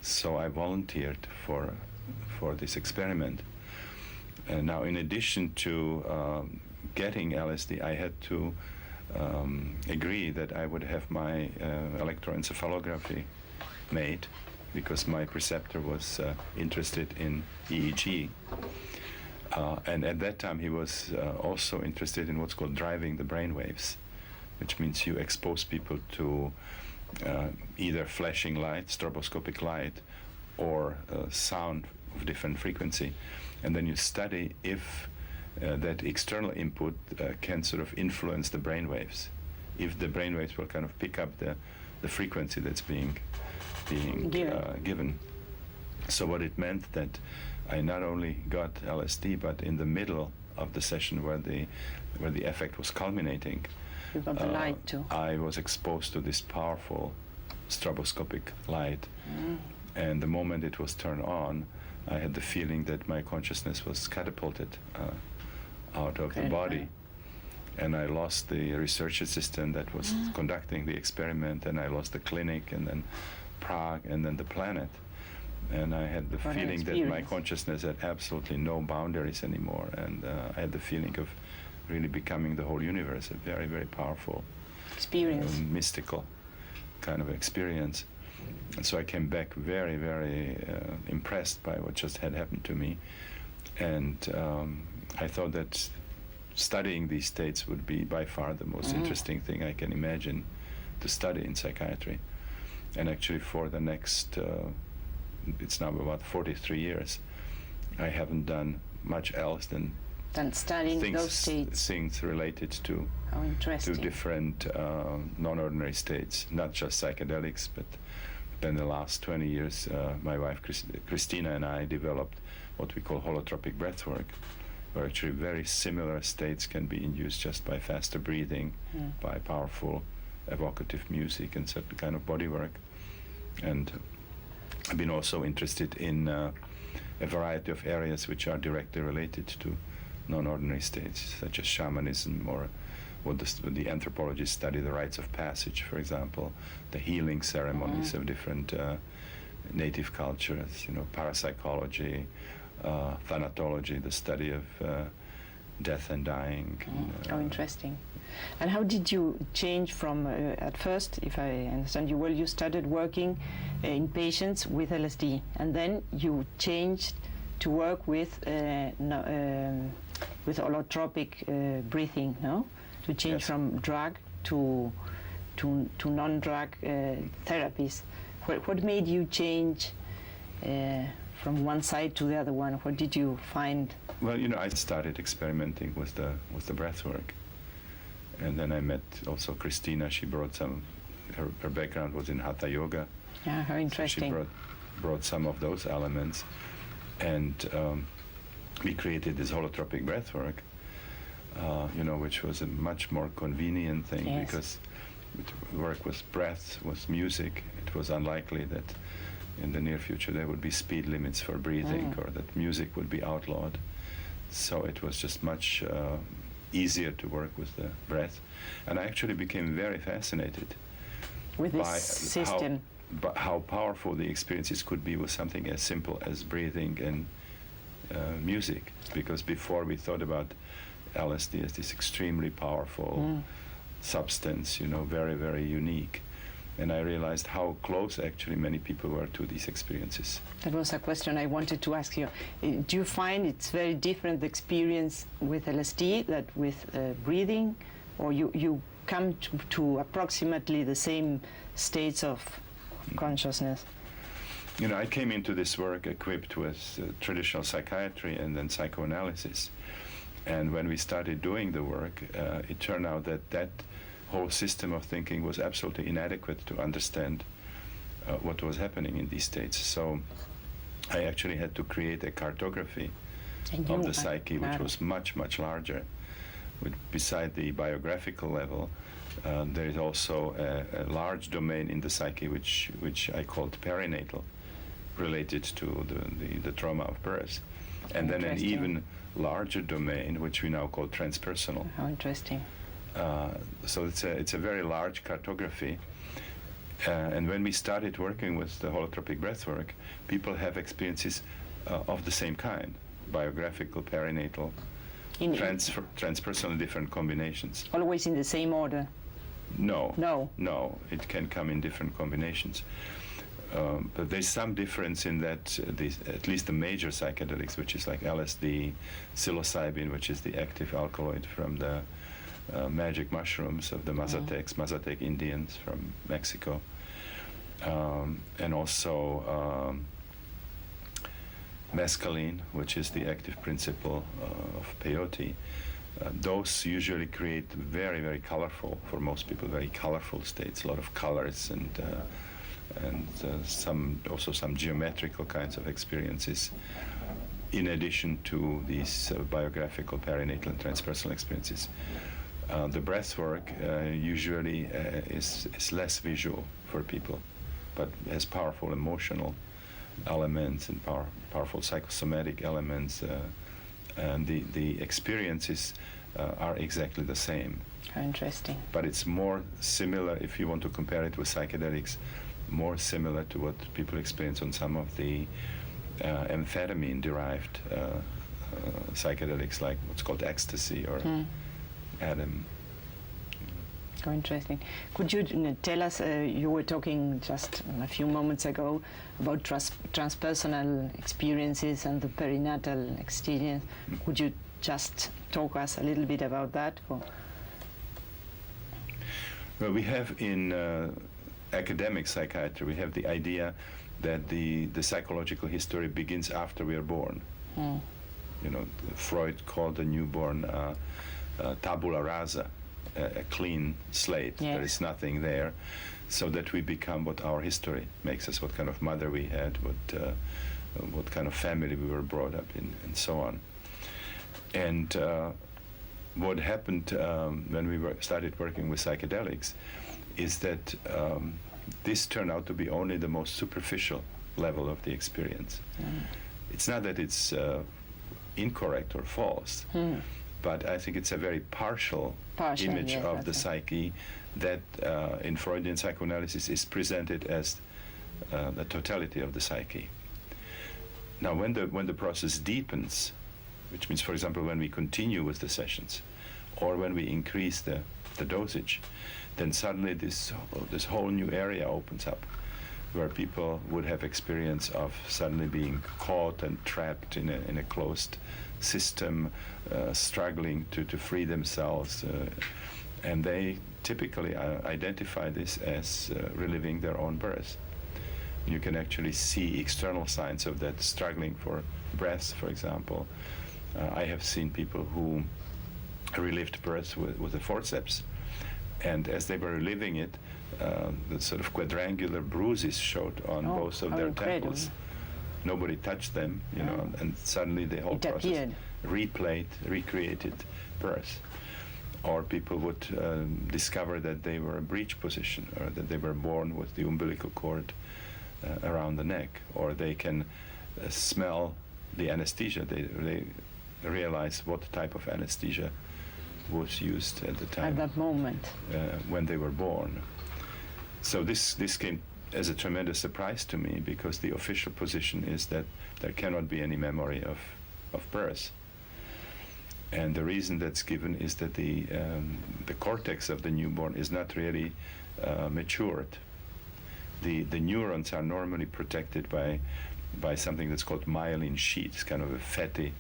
So I volunteered for this experiment. And now, in addition to getting LSD, I had to agree that I would have my electroencephalography made, because my preceptor was interested in EEG. And at that time, he was also interested in what's called driving the brain waves, which means you expose people to either flashing light, stroboscopic light, or sound of different frequency. And then you study if that external input can sort of influence the brain waves, if the brain waves will kind of pick up the frequency that's being given. So what it meant that I not only got LSD, but in the middle of the session where the effect was culminating, you got the light too. I was exposed to this powerful stroboscopic light. And the moment it was turned on, I had the feeling that my consciousness was catapulted out of the body. And I lost the research assistant that was conducting the experiment, and I lost the clinic, and then Prague, and then the planet. And I had the feeling that my consciousness had absolutely no boundaries anymore, and I had the feeling of really becoming the whole universe, a very, very powerful experience, mystical kind of experience. And so I came back very, very impressed by what just had happened to me. And I thought that studying these states would be by far the most interesting thing I can imagine to study in psychiatry. And actually for the next, it's now about 43 years, I haven't done much else than studying those states. Things related to different non-ordinary states, not just psychedelics, but then the last 20 years, my wife Christina and I developed what we call holotropic breathwork, where actually very similar states can be induced just by faster breathing, by powerful evocative music and certain kind of body work. And I've been also interested in a variety of areas which are directly related to non-ordinary states, such as shamanism, or what the anthropologists study, the rites of passage, for example, the healing ceremonies of different native cultures, parapsychology, thanatology, the study of death and dying. How interesting. And how did you change from, at first, if I understand you well, you started working in patients with LSD, and then you changed to work with holotropic breathing, no? To change from drug to non-drug therapies. What made you change from one side to the other one? What did you find? Well, I started experimenting with the breath work, and then I met also Christina. She brought her background was in Hatha Yoga. Yeah, how interesting. So she brought some of those elements, and we created this holotropic breath work, which was a much more convenient thing, because work with breath, with music, it was unlikely that in the near future there would be speed limits for breathing, or that music would be outlawed. So it was just much easier to work with the breath. And I actually became very fascinated with this system. How powerful the experiences could be with something as simple as breathing and music. Because before we thought about LSD as this extremely powerful substance, very, very unique. And I realized how close actually many people were to these experiences. That was a question I wanted to ask you. Do you find it's very different the experience with LSD that with breathing, or you come to approximately the same states of consciousness? I came into this work equipped with traditional psychiatry and then psychoanalysis. And when we started doing the work, it turned out that whole system of thinking was absolutely inadequate to understand what was happening in these states. So I actually had to create a cartography of the psyche, which was much, much larger. Beside the biographical level, there is also a large domain in the psyche which I called perinatal, related to the trauma of birth. And then an even larger domain, which we now call transpersonal. How interesting. So it's a very large cartography, And when we started working with the holotropic breathwork, people have experiences of the same kind: biographical, perinatal, transpersonal, different combinations. Always in the same order? No. No. It can come in different combinations. But there's some difference in that at least the major psychedelics, which is like LSD, psilocybin, which is the active alkaloid from the magic mushrooms of the Mazatec Indians from Mexico, and also mescaline, which is the active principle of peyote. Those usually create very, very colorful, for most people, very colorful states, a lot of colors and some geometrical kinds of experiences, in addition to these biographical, perinatal, and transpersonal experiences. The breath work usually is less visual for people, but has powerful emotional elements and powerful psychosomatic elements, and the experiences are exactly the same. How interesting. But it's more similar, if you want to compare it with psychedelics, more similar to what people experience on some of the amphetamine-derived psychedelics, like what's called ecstasy or Adam. How interesting. Could you tell us, you were talking just a few moments ago about transpersonal experiences and the perinatal experience. Could you just talk us a little bit about that? Well, we have in academic psychiatry, we have the idea that the psychological history begins after we are born. You know, Freud called the newborn tabula rasa, a clean slate. Yes. There is nothing there, so that we become what our history makes us, what kind of mother we had, what kind of family we were brought up in, and so on. And what happened when we started working with psychedelics is that this turned out to be only the most superficial level of the experience. It's not that it's incorrect or false, but I think it's a very partial image of the psyche that in Freudian psychoanalysis is presented as the totality of the psyche. Now, when the process deepens, which means, for example, when we continue with the sessions, or when we increase the dosage, then suddenly this whole new area opens up, where people would have experience of suddenly being caught and trapped in a closed system, struggling to free themselves, and they typically identify this as reliving their own birth. You can actually see external signs of that, struggling for breath, for example. I have seen people who relived birth with a forceps, and as they were reliving it, the sort of quadrangular bruises showed on both of their temples. Nobody touched them, you know, and suddenly the whole process recreated birth. Or people would discover that they were a breech position, or that they were born with the umbilical cord around the neck, or they can smell the anesthesia. They realize what type of anesthesia was used at the time. At that moment. When they were born. So this came as a tremendous surprise to me, because the official position is that there cannot be any memory of birth. And the reason that's given is that the cortex of the newborn is not really matured. The neurons are normally protected by something that's called myelin sheaths, kind of a fatty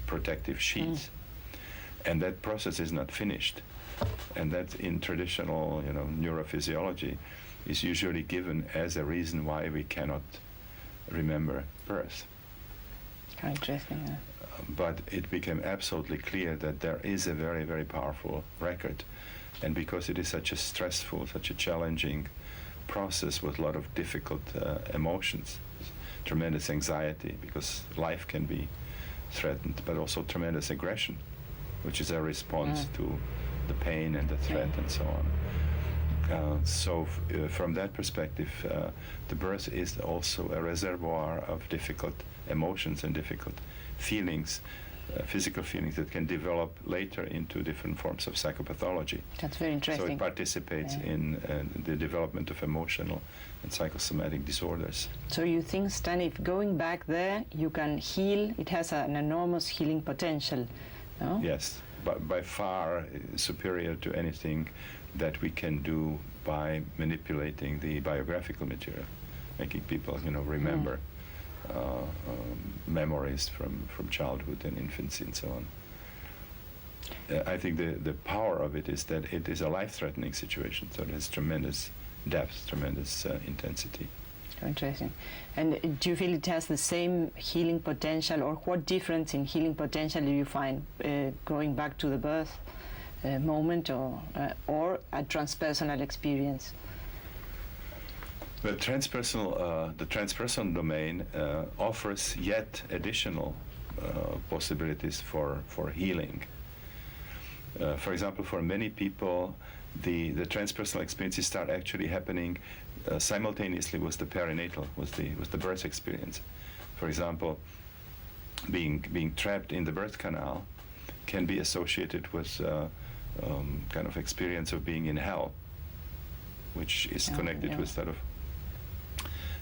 protective sheath. And that process is not finished. And that, in traditional, neurophysiology, is usually given as a reason why we cannot remember birth. How interesting. Yeah. But it became absolutely clear that there is a very, very powerful record. And because it is such a stressful, such a challenging process with a lot of difficult emotions, tremendous anxiety, because life can be threatened, but also tremendous aggression, which is a response to the pain and the threat and so on. So from that perspective, the birth is also a reservoir of difficult emotions and difficult feelings physical feelings that can develop later into different forms of psychopathology. That's very interesting. So it participates in the development of emotional and psychosomatic disorders. So you think, Stan, if going back there, you can heal, it has an enormous healing potential, no? Yes, but by far superior to anything that we can do by manipulating the biographical material, making people, remember memories from childhood and infancy and so on. I think the power of it is that it is a life-threatening situation, so it has tremendous depth, tremendous intensity. Interesting. And do you feel it has the same healing potential, or what difference in healing potential do you find going back to the birth moment or a transpersonal experience? The transpersonal domain offers yet additional possibilities for healing. For example, for many people, the transpersonal experiences start actually happening simultaneously with the perinatal, with the birth experience. For example, being trapped in the birth canal can be associated with kind of experience of being in hell, which is connected with sort of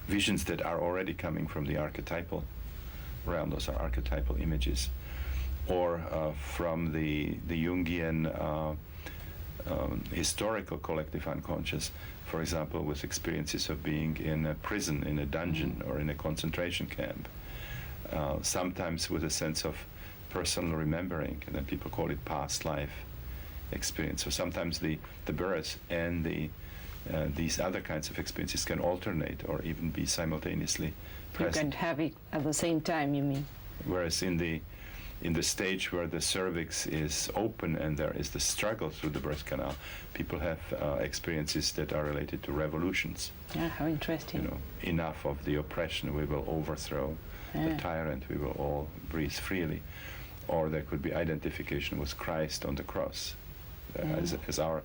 visions that are already coming from the archetypal realm. Those are archetypal images, or from the Jungian historical collective unconscious, for example, with experiences of being in a prison, in a dungeon, or in a concentration camp, sometimes with a sense of personal remembering, and then people call it past life experience. So sometimes the birth and these other kinds of experiences can alternate or even be simultaneously present. You can have it at the same time, you mean? Whereas in the stage where the cervix is open and there is the struggle through the birth canal, people have experiences that are related to revolutions. Yeah, how interesting. Enough of the oppression, we will overthrow the tyrant, we will all breathe freely. Or there could be identification with Christ on the cross as our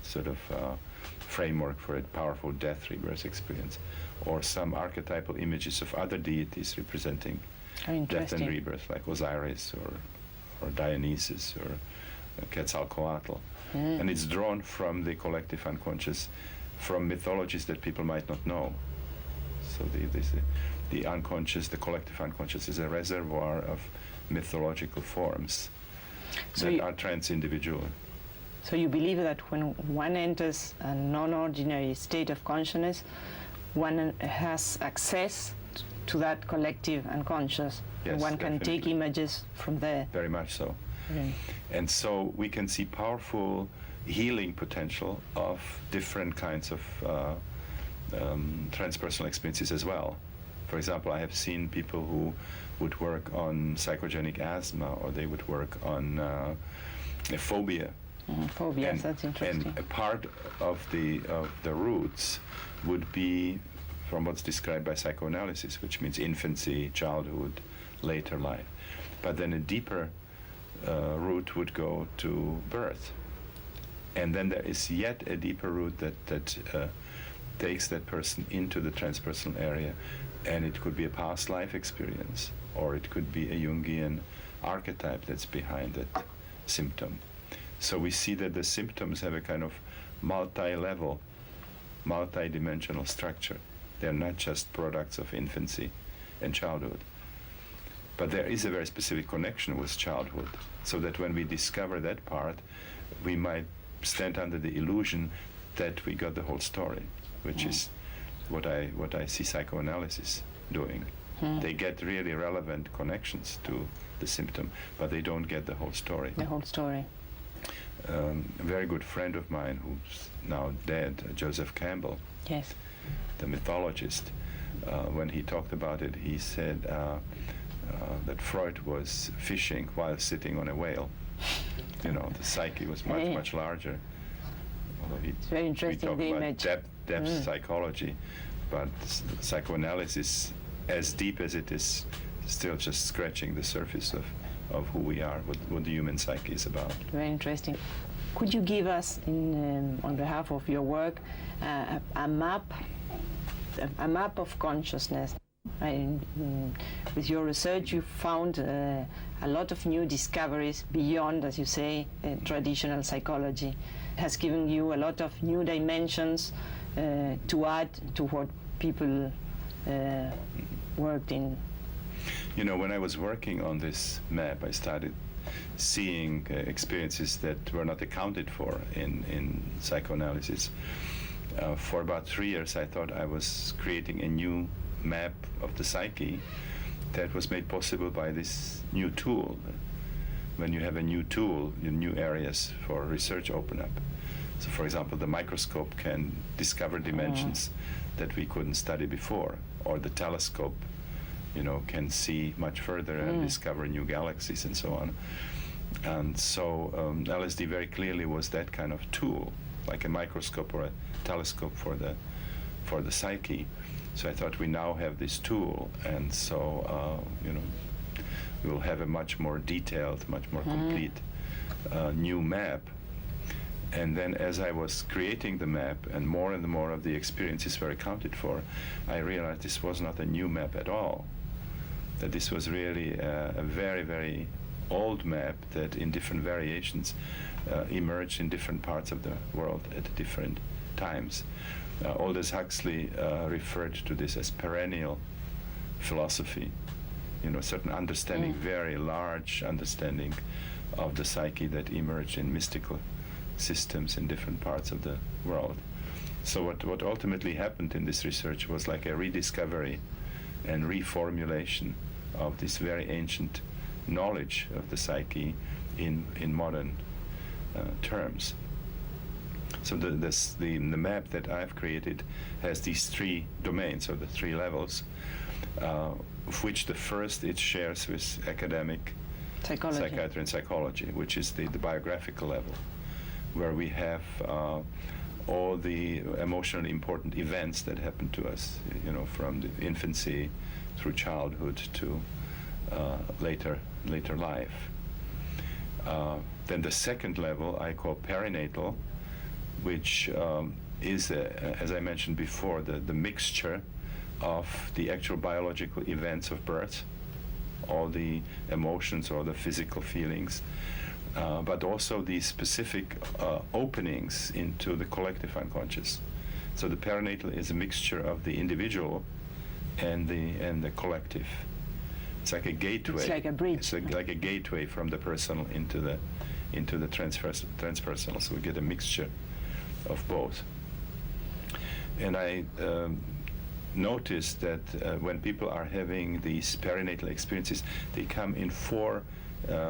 sort of framework for a powerful death rebirth experience, or some archetypal images of other deities representing death and rebirth, like Osiris or Dionysus or Quetzalcoatl. And it's drawn from the collective unconscious, from mythologies that people might not know. So the unconscious, the collective unconscious, is a reservoir of mythological forms that are trans-individual. So you believe that when one enters a non-ordinary state of consciousness, one has access to that collective unconscious. Yes, and one can definitely. take images from there. Very much so. Right. And so we can see powerful healing potential of different kinds of transpersonal experiences as well. For example, I have seen people who would work on psychogenic asthma, or they would work on a phobia. Phobias, that's interesting. And a part of the roots would be from what's described by psychoanalysis, which means infancy, childhood, later life. But then a deeper root would go to birth. And then there is yet a deeper root that takes that person into the transpersonal area. And it could be a past life experience, or it could be a Jungian archetype that's behind that symptom. So we see that the symptoms have a kind of multi-level, multi-dimensional structure. They're not just products of infancy and childhood. But there is a very specific connection with childhood, so that when we discover that part, we might stand under the illusion that we got the whole story, which is what I see psychoanalysis doing. They get really relevant connections to the symptom, but they don't get the whole story. The whole story. A very good friend of mine who's now dead, Joseph Campbell, Yes. the mythologist, when he talked about it, he said that Freud was fishing while sitting on a whale. The psyche was much larger. Although It's very interesting, we the talk image. about depth psychology, but psychoanalysis, as deep as it is, still just scratching the surface of who we are, what the human psyche is about. Very interesting. Could you give us, on behalf of your work, a map of consciousness? With your research, you found a lot of new discoveries beyond, as you say, traditional psychology. It has given you a lot of new dimensions to add to what people worked in. You know, when I was working on this map, I started seeing experiences that were not accounted for in psychoanalysis. For about 3 years, I thought I was creating a new map of the psyche that was made possible by this new tool. When you have a new tool, new areas for research open up. So, for example, the microscope can discover dimensions that we couldn't study before, or the telescope, you know, can see much further and discover new galaxies and so on. And so LSD very clearly was that kind of tool, like a microscope or a telescope for the psyche. So I thought we now have this tool, and so you know, we will have a much more detailed, much more complete new map. And then as I was creating the map and more of the experiences were accounted for, I realized this was not a new map at all, that this was really a very, very old map that in different variations emerged in different parts of the world at different times. Aldous Huxley referred to this as perennial philosophy, you know, certain understanding, very large understanding of the psyche that emerged in mystical systems in different parts of the world. So what ultimately happened in this research was like a rediscovery and reformulation of this very ancient knowledge of the psyche in modern terms. So the map that I've created has these 3 domains, or the 3 levels, of which the first it shares with academic psychiatry and psychology, which is the biographical level, where we have all the emotionally important events that happen to us, you know, from the infancy through childhood to later life. Then the second level I call perinatal, which is, as I mentioned before, the mixture of the actual biological events of birth, all the emotions or the physical feelings, but also the specific openings into the collective unconscious. So the perinatal is a mixture of the individual and the collective. It's like a gateway. It's like a bridge. It's like a gateway from the personal into the transpersonal. So we get a mixture of both. And I noticed that when people are having these perinatal experiences, they come in 4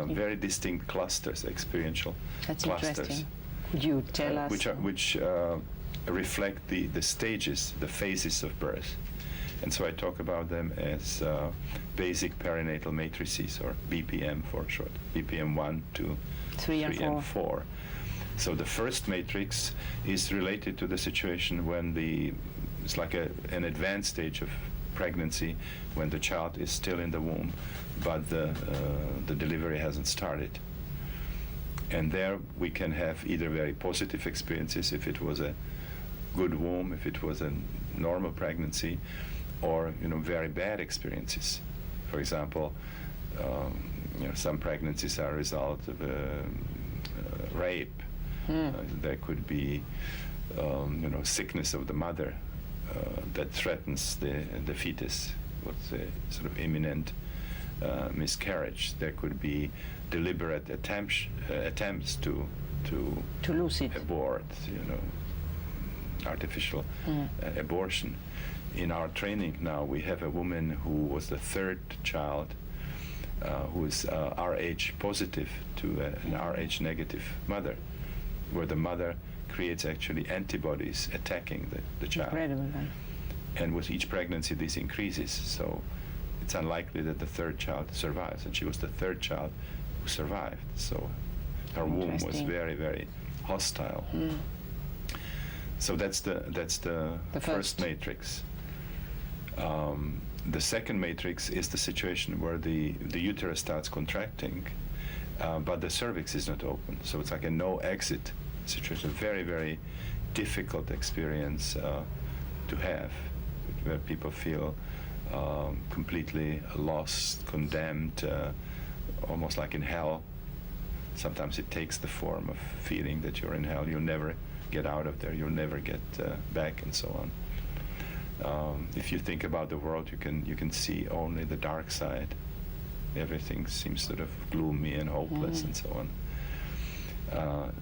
very distinct clusters, experiential That's clusters. Interesting. Could you tell us? Which reflect the stages, the phases of birth. And so I talk about them as basic perinatal matrices, or BPM for short. BPM 1, 2, 3 and 4. So the first matrix is related to the situation when it's like an advanced stage of pregnancy, when the child is still in the womb, but the delivery hasn't started. And there we can have either very positive experiences, if it was a good womb, if it was a normal pregnancy, or, you know, very bad experiences. For example, you know, some pregnancies are a result of rape. There could be, you know, sickness of the mother that threatens the fetus with a sort of imminent miscarriage. There could be deliberate attempts to lose it, abort, you know, artificial abortion. In our training now, we have a woman who was the 3rd child, who is Rh positive to an Rh negative mother, where the mother creates actually antibodies attacking the child. Incredible. And with each pregnancy, this increases. So it's unlikely that the 3rd child survives. And she was the 3rd child who survived. So her womb was very, very hostile. So that's the first matrix. The second matrix is the situation where the uterus starts contracting, but the cervix is not open. So it's like a no exit situation. Very, very difficult experience to have, where people feel completely lost, condemned, almost like in hell. Sometimes it takes the form of feeling that you're in hell. You'll never get out of there. You'll never get back, and so on. If you think about the world, you can see only the dark side. Everything seems sort of gloomy and hopeless, and so on.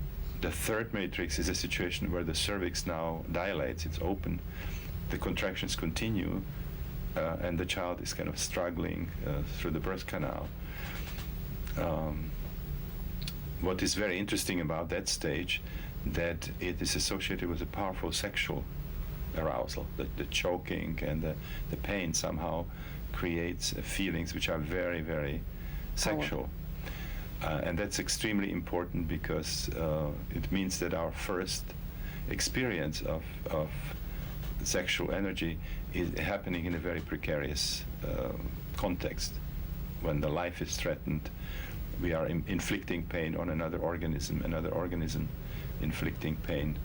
The third matrix is a situation where the cervix now dilates. It's open. The contractions continue, and the child is kind of struggling through the birth canal. What is very interesting about that stage, that it is associated with a powerful sexual arousal. The choking and the pain somehow creates feelings which are very, very sexual. And that's extremely important, because it means that our first experience of sexual energy is happening in a very precarious context. When the life is threatened, we are inflicting pain on another organism inflicting pain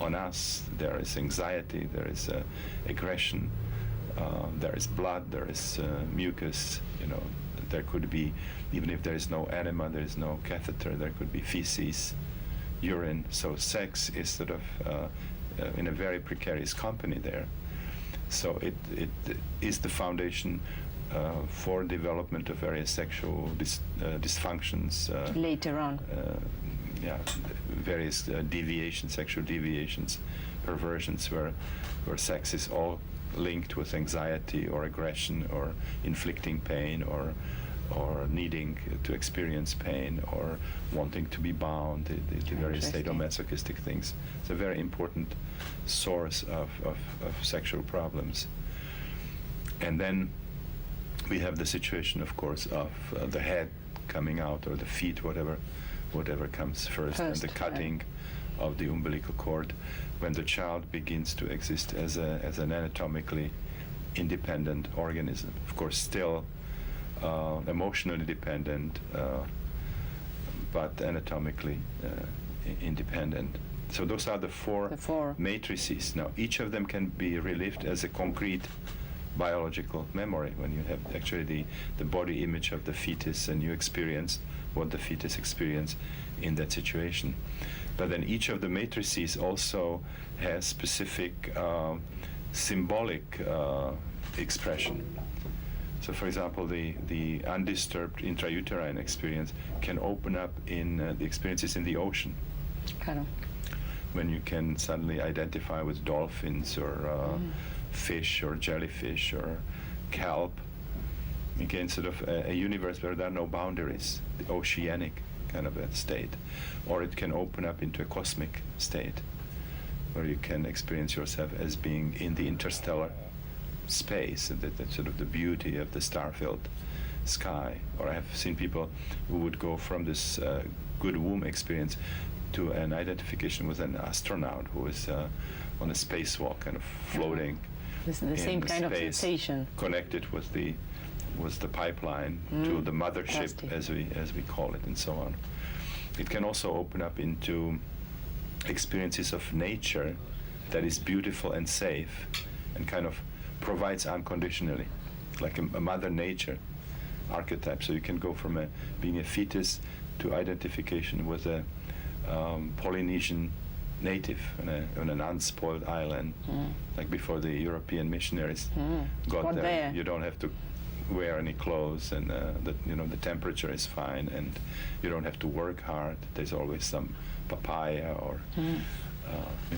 on us. There is anxiety, there is aggression, there is blood, there is mucus, there could be, even if there is no enema, there is no catheter, there could be feces, urine. So sex is sort of in a very precarious company there. So it is the foundation for development of various sexual dysfunctions. Later on. Various deviations, sexual deviations, perversions, where sex is all linked with anxiety or aggression or inflicting pain or needing to experience pain or wanting to be bound, the various sadomasochistic things. It's a very important source of sexual problems. And then we have the situation, of course, of the head coming out, or the feet, whatever comes first, and the cutting of the umbilical cord, when the child begins to exist as an anatomically independent organism. Of course, still emotionally dependent, but anatomically independent. So those are the four matrices. Now, each of them can be relived as a concrete biological memory, when you have actually the body image of the fetus and you experience what the fetus experienced in that situation. But then each of the matrices also has specific symbolic expression. So, for example, the undisturbed intrauterine experience can open up in the experiences in the ocean. Kind of. When you can suddenly identify with dolphins or fish or jellyfish or kelp. Again, sort of a universe where there are no boundaries, the oceanic kind of a state. Or it can open up into a cosmic state, where you can experience yourself as being in the interstellar space, and that sort of the beauty of the star-filled sky. Or I have seen people who would go from this good womb experience to an identification with an astronaut who is on a spacewalk, kind of floating. The same kind of sensation. Connected with the pipeline to the mothership, as we call it, and so on. It can also open up into experiences of nature that is beautiful and safe, and kind of provides unconditionally, like a mother nature archetype. So you can go from being a fetus to identification with a Polynesian native on an unspoiled island, like before the European missionaries got there. You don't have to wear any clothes, and the temperature is fine, and you don't have to work hard. There's always some papaya or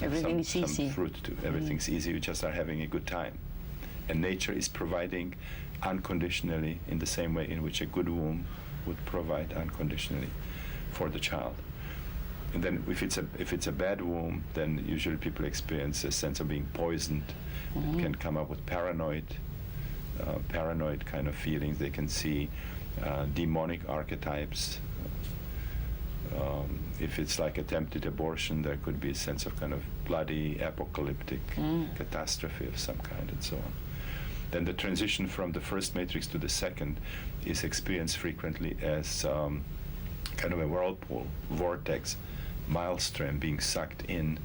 everything is easy. Some fruit too. Everything's easy. You just are having a good time, and nature is providing unconditionally in the same way in which a good womb would provide unconditionally for the child. And then if it's a bad womb, then usually people experience a sense of being poisoned. It can come up with paranoid kind of feelings. They can see demonic archetypes. If it's like attempted abortion, there could be a sense of kind of bloody, apocalyptic catastrophe of some kind, and so on. Then the transition from the first matrix to the second is experienced frequently as kind of a whirlpool, vortex, maelstrom being sucked in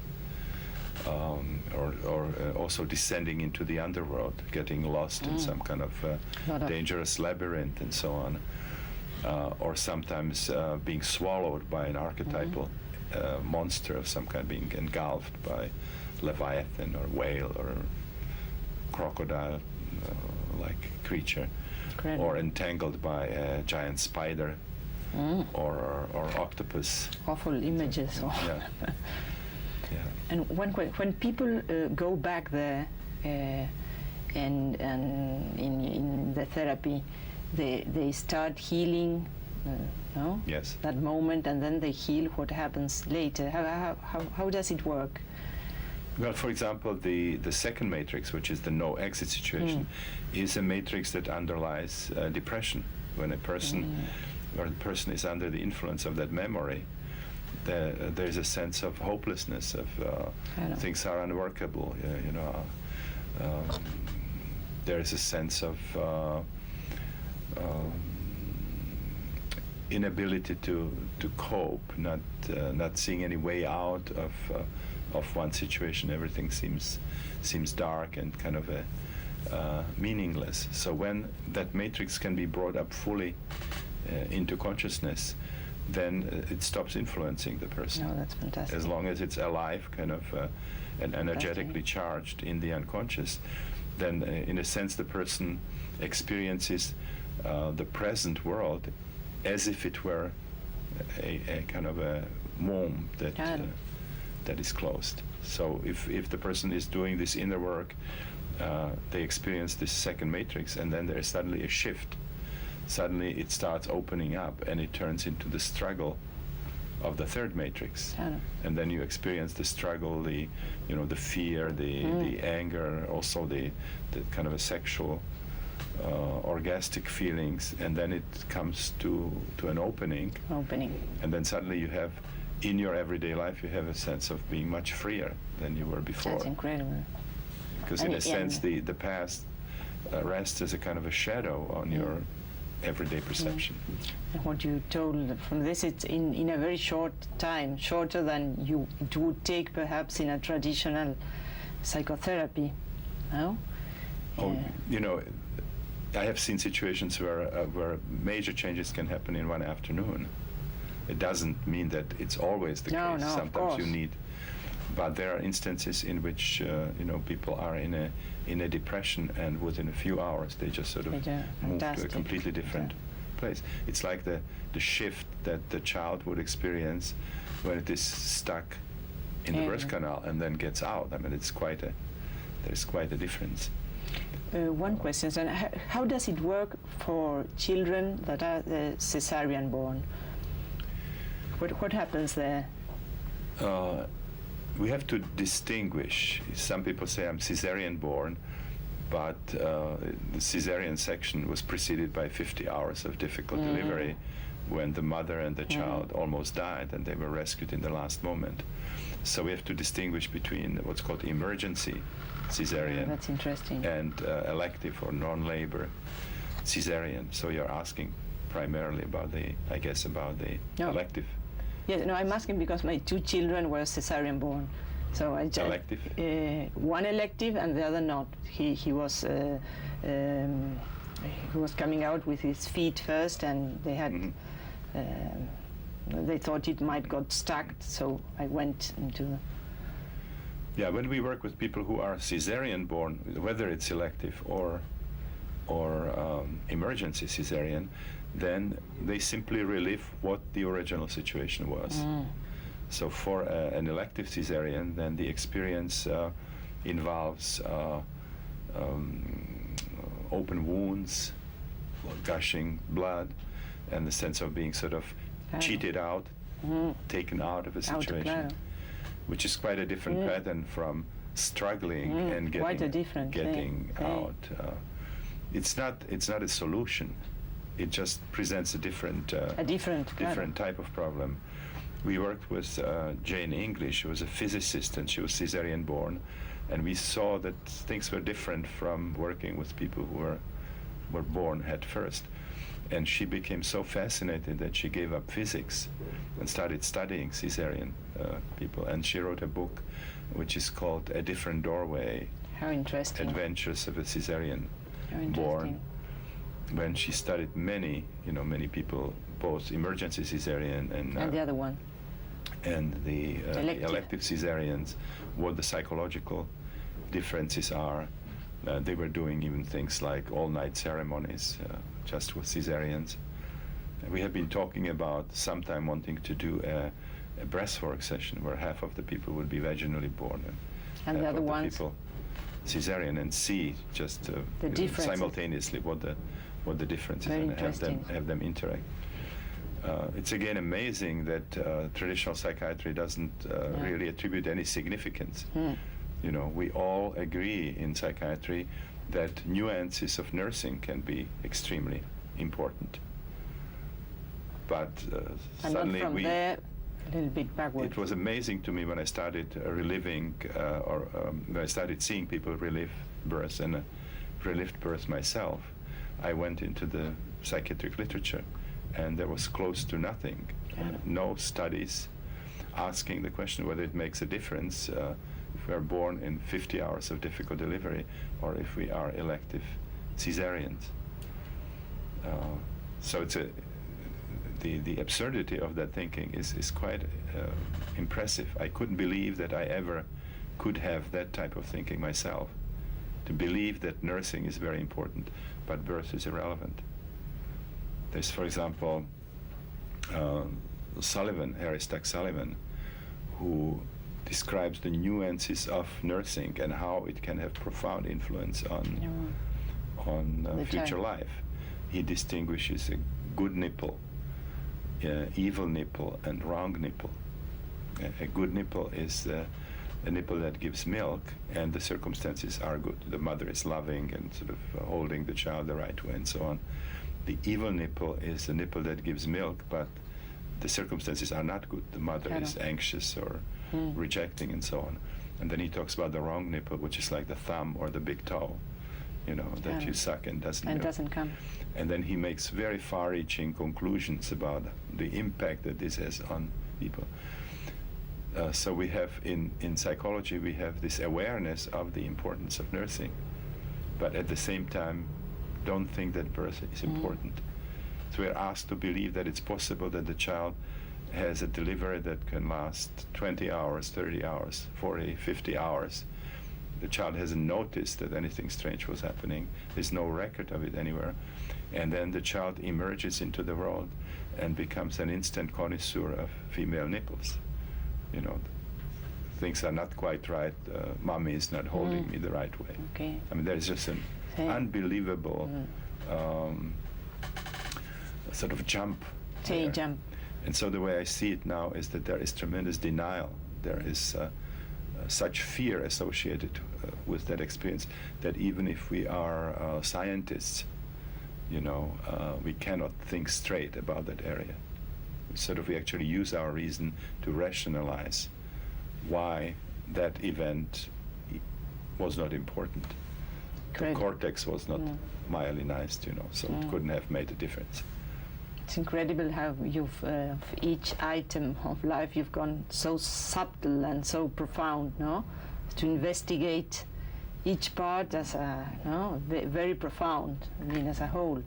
also descending into the underworld, getting lost in some kind of dangerous labyrinth and so on, or sometimes being swallowed by an archetypal monster of some kind, being engulfed by leviathan or whale or crocodile like creature. Incredible. Or entangled by a giant spider or octopus. Awful images. Yeah. Yeah. And when people go back there and in the therapy, they start healing, no? Yes. That moment, and then they heal what happens later. How does it work? Well, for example, the second matrix, which is the no exit situation, is a matrix that underlies depression. When a person or the person is under the influence of that memory, there's a sense of hopelessness, of things are unworkable. There is a sense of inability to cope, not seeing any way out of one situation. Everything seems dark and kind of meaningless. So when that matrix can be brought up fully into consciousness, then it stops influencing the person. Oh, that's fantastic. As long as it's alive, kind of and energetically charged in the unconscious, then in a sense the person experiences the present world as if it were a kind of a womb that is closed. So if the person is doing this inner work, they experience this second matrix, and then there's suddenly a shift. Suddenly it starts opening up, and it turns into the struggle of the third matrix. And then you experience the struggle, the fear, the anger, also the kind of a sexual orgastic feelings, and then it comes to an opening. And then suddenly you have, in your everyday life, you have a sense of being much freer than you were before. That's incredible. Because in a sense, the past rests as a kind of a shadow on your everyday perception. And what you told from this, it's in a very short time, shorter than it would take perhaps in a traditional psychotherapy. No? Oh, I have seen situations where major changes can happen in one afternoon. It doesn't mean that it's always the case. Sometimes you need, but there are instances in which people are in a depression, and within a few hours they just sort of move to a completely different place. It's like the shift that the child would experience when it is stuck in the birth canal and then gets out. I mean, there's quite a difference. One question, and how does it work for children that are cesarean born? What happens there? We have to distinguish. Some people say I'm cesarean born, but the cesarean section was preceded by 50 hours of difficult delivery, when the mother and the child almost died and they were rescued in the last moment. So we have to distinguish between what's called emergency cesarean that's interesting. and elective or non-labor cesarean. So you're asking primarily about the elective. Yes, no, I'm asking because my two children were cesarean born. So I just elective? One elective and the other not. He was coming out with his feet first, and they had they thought it might got stuck. So I went into. Yeah, when we work with people who are cesarean born, whether it's elective or emergency cesarean, then they simply relive what the original situation was. So for an elective cesarean, then the experience involves open wounds, gushing blood, and the sense of being sort of cheated out, taken out of a situation, which is quite a different pattern from struggling and getting out. It's not a solution. It just presents a different type of problem. We worked with Jane English, who was a physicist, and she was cesarean born, and we saw that things were different from working with people who were born head first. And she became so fascinated that she gave up physics and started studying cesarean people. And she wrote a book which is called A Different Doorway, How interesting. Adventures of a Caesarean How interesting. Born. When she studied many people, both emergency Caesarean And the other one. and the elective Caesareans, what the psychological differences are. They were doing even things like all-night ceremonies just with Caesareans. We have been talking about sometime wanting to do a breathwork session where half of the people would be vaginally born And the half other of the ones? people Caesarean, and see just The differences. simultaneously what the difference is, Very and interesting. have them interact. It's again amazing that traditional psychiatry doesn't really attribute any significance. We all agree in psychiatry that nuances of nursing can be extremely important. But And suddenly then from there, a little bit backward. it was amazing to me when I started reliving, when I started seeing people relive birth and relived birth myself. I went into the psychiatric literature, and there was close to nothing, no studies asking the question whether it makes a difference if we are born in 50 hours of difficult delivery or if we are elective Caesareans. So it's the absurdity of that thinking is quite impressive. I couldn't believe that I ever could have that type of thinking myself, to believe that nursing is very important, but birth is irrelevant. There's, for example, Harry Stack Sullivan, who describes the nuances of nursing and how it can have profound influence on future life. He distinguishes a good nipple, evil nipple, and wrong nipple. A good nipple is a nipple that gives milk, and the circumstances are good. The mother is loving and sort of holding the child the right way and so on. The evil nipple is a nipple that gives milk, but the circumstances are not good. The mother is anxious or rejecting and so on. And then he talks about the wrong nipple, which is like the thumb or the big toe, that you suck and doesn't come. And then he makes very far-reaching conclusions about the impact that this has on people. So we have in psychology, we have this awareness of the importance of nursing, but at the same time don't think that birth is important. So we're asked to believe that it's possible that the child has a delivery that can last 20 hours, 30 hours, 40, 50 hours. The child hasn't noticed that anything strange was happening. There's no record of it anywhere. And then the child emerges into the world and becomes an instant connoisseur of female nipples. Things are not quite right. Mommy is not holding me the right way. Okay. I mean, there's just an unbelievable sort of jump. Jump. And so the way I see it now is that there is tremendous denial. There is such fear associated with that experience that even if we are scientists, we cannot think straight about that area. We actually use our reason to rationalize why that event was not important. Correct. The cortex was not myelinized, so it couldn't have made a difference. It's incredible how you've, each item of life, you've gone so subtle and so profound, no? To investigate each part as very profound, as a whole.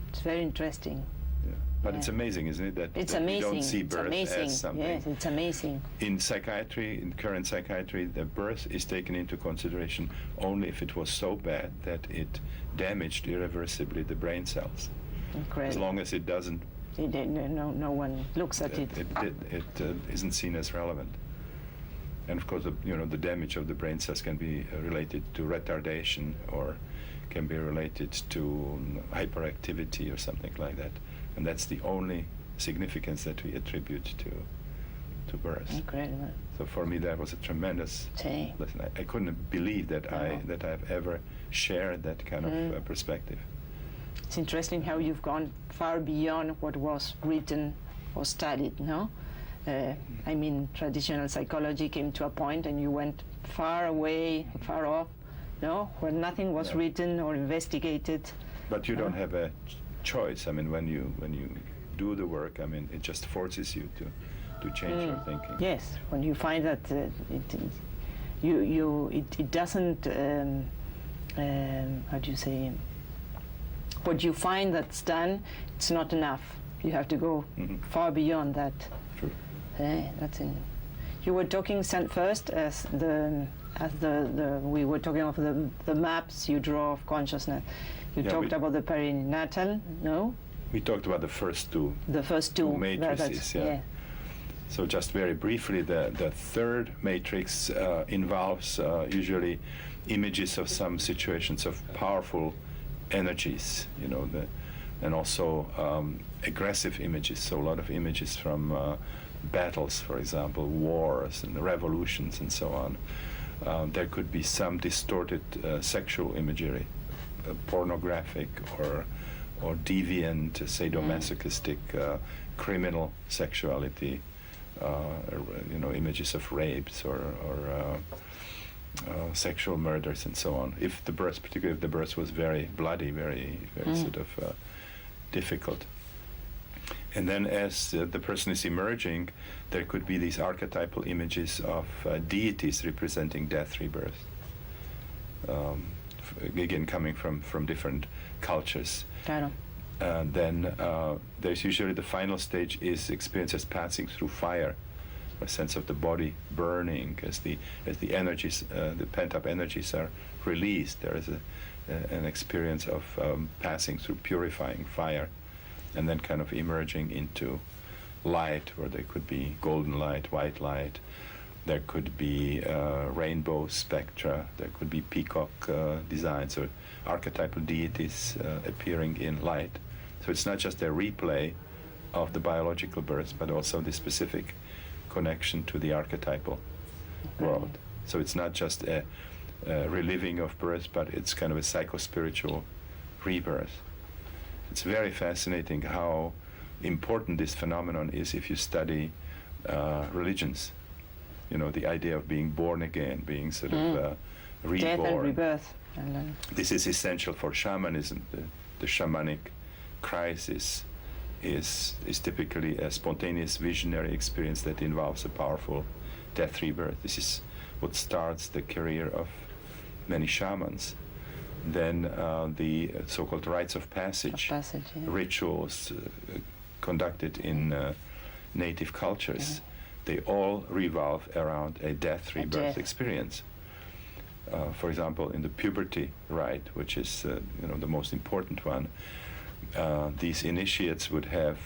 It's very interesting. Yeah. But it's amazing, isn't it, that we don't see birth as something. Yes, it's amazing. In psychiatry, in current psychiatry, the birth is taken into consideration only if it was so bad that it damaged irreversibly the brain cells. Incredible. As long as it doesn't, no one looks at it. It isn't seen as relevant. And of course, the damage of the brain cells can be related to retardation or can be related to hyperactivity or something like that. And that's the only significance that we attribute to birth. Incredible. So for me, that was a tremendous lesson. I couldn't believe that I've ever shared that kind of perspective. It's interesting how you've gone far beyond what was written or studied, no? Traditional psychology came to a point and you went far away, far off, no? Where nothing was written or investigated. But you don't have a choice. When you do the work, it just forces you to change your thinking. Yes, when you find that it doesn't, how do you say, what you find that's done, it's not enough. You have to go far beyond that. True. That's in. You were talking first as we were talking of the maps you draw of consciousness. You talked about the perinatal, no? We talked about the first two. The first two matrices, yeah. So just very briefly, the third matrix involves usually images of some situations of powerful energies, and also aggressive images. So a lot of images from battles, for example, wars and revolutions and so on. There could be some distorted sexual imagery, pornographic or deviant, sadomasochistic, criminal sexuality, images of rapes or sexual murders and so on. Particularly if the birth was very bloody, very sort of difficult. And then as the person is emerging, there could be these archetypal images of deities representing death, rebirth. Again, coming from different cultures. Then there's usually the final stage is experience as passing through fire, a sense of the body burning as the energies, the pent-up energies are released. There is an experience of passing through purifying fire, and then kind of emerging into light, where there could be golden light, white light. There could be rainbow spectra. There could be peacock designs or archetypal deities appearing in light. So it's not just a replay of the biological birth, but also the specific connection to the archetypal world. So it's not just a reliving of birth, but it's kind of a psychospiritual rebirth. It's very fascinating how important this phenomenon is if you study religions. The idea of being born again, being sort of reborn. Death and rebirth. This is essential for shamanism. The shamanic crisis is typically a spontaneous visionary experience that involves a powerful death rebirth. This is what starts the career of many shamans. Then the so-called rites of passage, rituals conducted in native cultures, they all revolve around a death rebirth experience. For example, in the puberty rite, which is the most important one, these initiates would have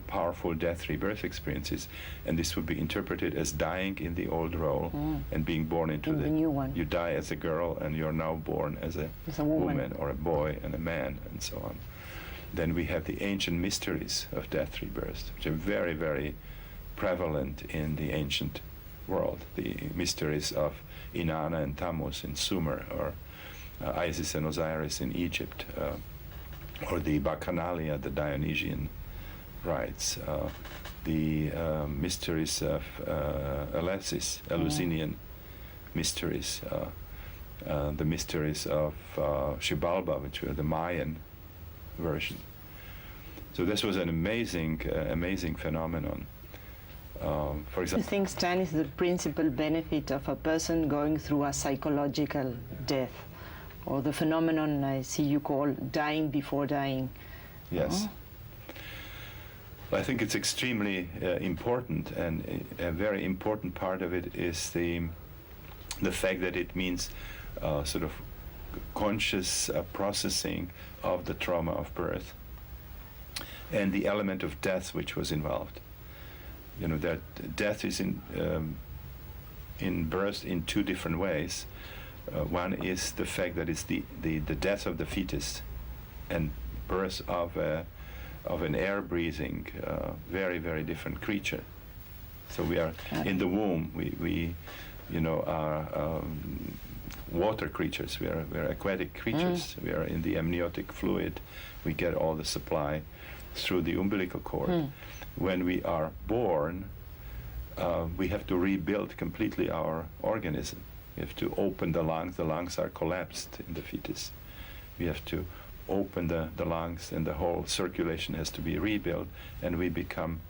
powerful death rebirth experiences, and this would be interpreted as dying in the old role and being born into the new one. You die as a girl and you're now born as a woman or a boy and a man and so on. Then we have the ancient mysteries of death rebirth, which are very, very prevalent in the ancient world. The mysteries of Inanna and Tammuz in Sumer, or Isis and Osiris in Egypt, or the Bacchanalia, the Dionysian rites, the mysteries of Eleusis, Eleusinian mysteries, the mysteries of Xibalba, which were the Mayan version. So this was an amazing phenomenon. For example, I think, Stan, is the principal benefit of a person going through a psychological death, or the phenomenon I see you call dying before dying. Yes. Well, I think it's extremely important, and a very important part of it is the fact that it means sort of conscious processing of the trauma of birth and the element of death which was involved. That death is in birth in two different ways. One is the fact that it's the death of the fetus and birth of an air-breathing, very, very different creature. So we are in the womb. We are water creatures. We are aquatic creatures. We are in the amniotic fluid. We get all the supply through the umbilical cord. When we are born, we have to rebuild completely our organism. We have to open the lungs. The lungs are collapsed in the fetus. We have to open the lungs, and the whole circulation has to be rebuilt, and we become,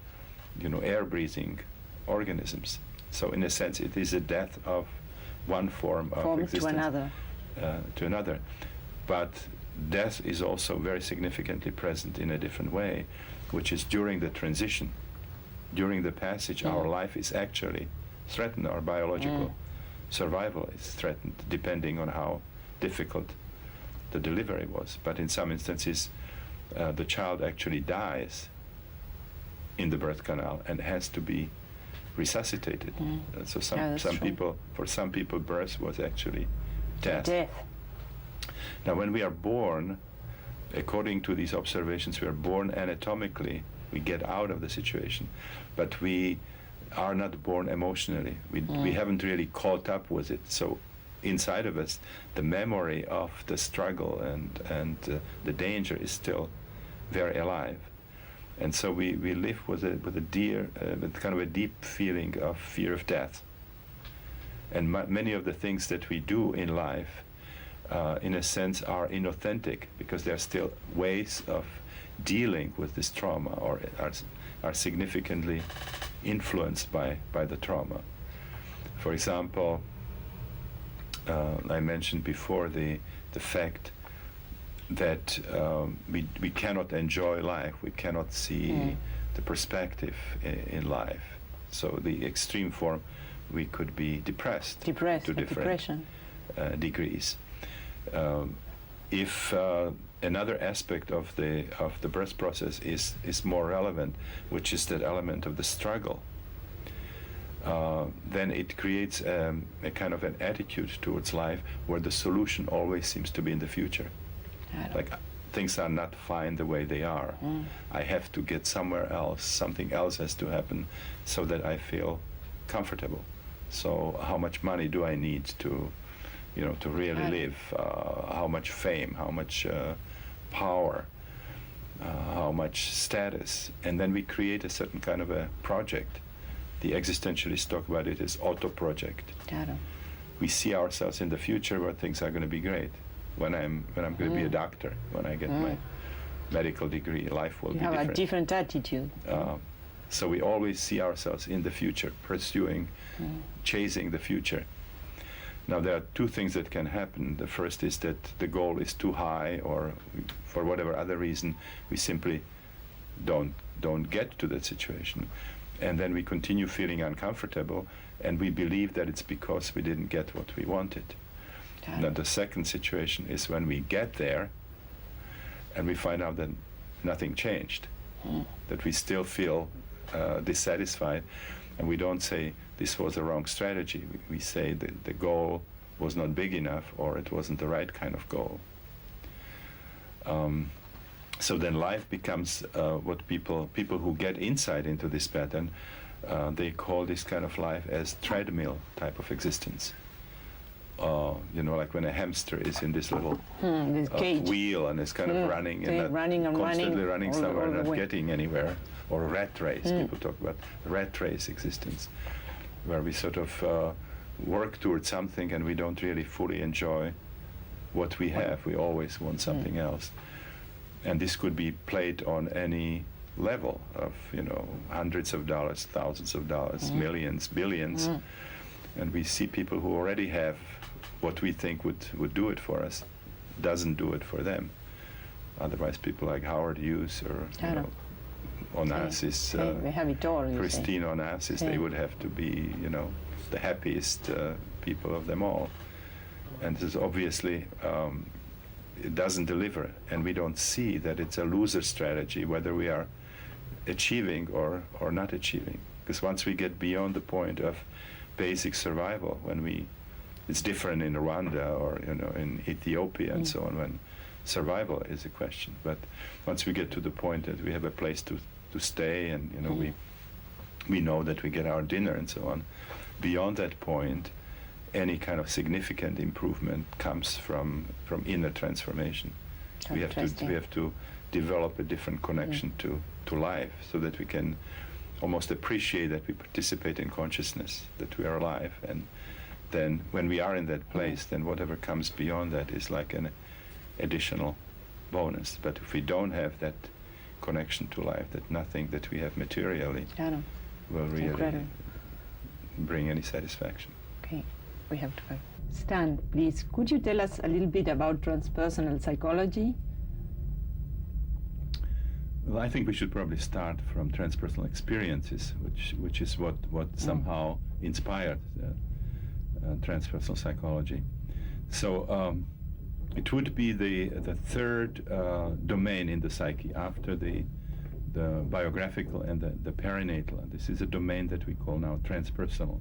air-breathing organisms. So in a sense, it is a death of one form of existence to another. But death is also very significantly present in a different way, which is during the transition, during the passage, our life is actually threatened. Our biological survival is threatened, depending on how difficult the delivery was. But in some instances, the child actually dies in the birth canal and has to be resuscitated. So for some people, birth was actually death. Now, when we are born, according to these observations, we are born anatomically. We get out of the situation, but we are not born emotionally. We haven't really caught up with it. So inside of us, the memory of the struggle and the danger is still very alive. And so we live with with kind of a deep feeling of fear of death. And many of the things that we do in life, in a sense, are inauthentic, because there are still ways of dealing with this trauma, or are significantly influenced by the trauma. For example, I mentioned before the fact that we cannot enjoy life, we cannot see the perspective in life. So the extreme form, we could be depressed to different degrees. If another aspect of the birth process is more relevant, which is that element of the struggle, then it creates a kind of an attitude towards life where the solution always seems to be in the future. Like, things are not fine the way they are. I have to get somewhere else. Something else has to happen so that I feel comfortable. So how much money do I need to really live? How much fame? How much power? How much status? And then we create a certain kind of a project. The existentialists talk about it as auto-project. We see ourselves in the future where things are going to be great. When I'm going to be a doctor, when I get my medical degree, life will be different. You have a different attitude. So we always see ourselves in the future, pursuing, chasing the future. Now, there are two things that can happen. The first is that the goal is too high, or for whatever other reason, we simply don't get to that situation. And then we continue feeling uncomfortable, and we believe that it's because we didn't get what we wanted. Now, the second situation is when we get there and we find out that nothing changed, that we still feel dissatisfied, and we don't say this was the wrong strategy. We say that the goal was not big enough, or it wasn't the right kind of goal. So then life becomes what people who get insight into this pattern, they call this kind of life as treadmill type of existence. Like when a hamster is in this little wheel and is kind of running and constantly running somewhere, not getting anywhere, or rat race. People talk about rat race existence, where we sort of work towards something and we don't really fully enjoy what we have. We always want something else. And this could be played on any level of, hundreds of dollars, thousands of dollars, millions, billions. And we see people who already have what we think would do it for us, doesn't do it for them. Otherwise, people like Howard Hughes or Onassis, Christine Onassis, they would have to be, the happiest people of them all. And this obviously, it doesn't deliver, and we don't see that it's a loser strategy, whether we are achieving or not achieving. Because once we get beyond the point of basic survival, it's different in Rwanda or in Ethiopia and so on, when survival is a question. But once we get to the point that we have a place to stay, and we know that we get our dinner and so on, beyond that point, any kind of significant improvement comes from inner transformation. We have to develop a different connection to life, so that we can almost appreciate that we participate in consciousness, that we are alive. And then when we are in that place, then whatever comes beyond that is like an additional bonus. But if we don't have that connection to life, that nothing that we have materially will really bring any satisfaction. Okay, we have to. Stan, please, could you tell us a little bit about transpersonal psychology? Well, I think we should probably start from transpersonal experiences, which is what somehow inspired transpersonal psychology. So it would be the third domain in the psyche after the biographical and the perinatal. And this is a domain that we call now transpersonal.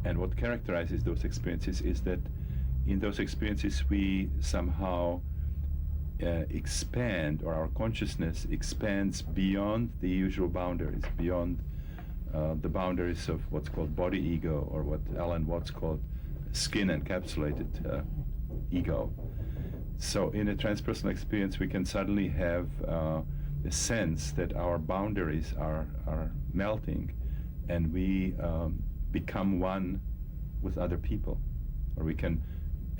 And what characterizes those experiences is that in those experiences we somehow expand, or our consciousness expands beyond the usual boundaries, beyond the boundaries of what's called body ego, or what Alan Watts called skin encapsulated ego. So in a transpersonal experience we can suddenly have a sense that our boundaries are melting, and we become one with other people, or we can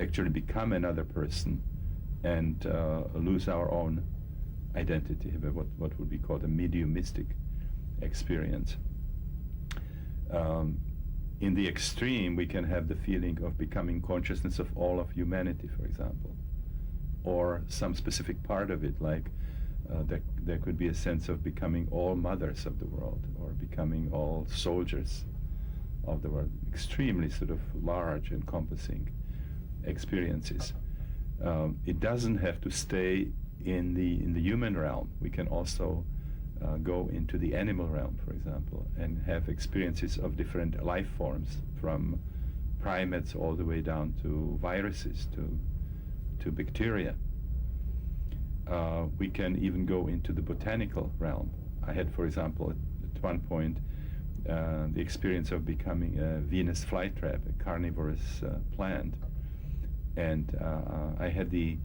actually become another person and lose our own identity, what would be called a mediumistic experience. In the extreme, we can have the feeling of becoming consciousness of all of humanity, for example, or some specific part of it, like there could be a sense of becoming all mothers of the world, or becoming all soldiers of the world. Extremely sort of large, encompassing experiences. It doesn't have to stay in the human realm. We can also go into the animal realm, for example, and have experiences of different life forms, from primates all the way down to viruses, to bacteria. We can even go into the botanical realm. I had, for example, at one point, the experience of becoming a Venus flytrap, a carnivorous plant. And I had the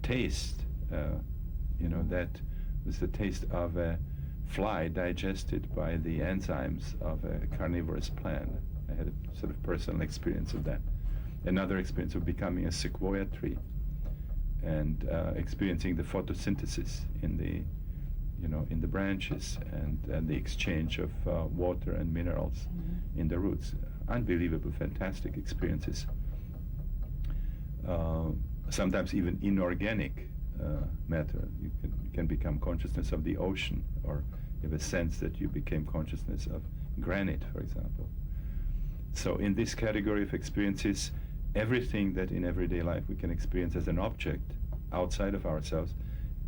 taste, that was the taste of a fly digested by the enzymes of a carnivorous plant. I had a sort of personal experience of that. Another experience of becoming a sequoia tree, and experiencing the photosynthesis in the branches, and the exchange of water and minerals in the roots. Unbelievable, fantastic experiences. Sometimes even inorganic matter. You can become consciousness of the ocean, or you have a sense that you became consciousness of granite, for example. So in this category of experiences, everything that in everyday life we can experience as an object outside of ourselves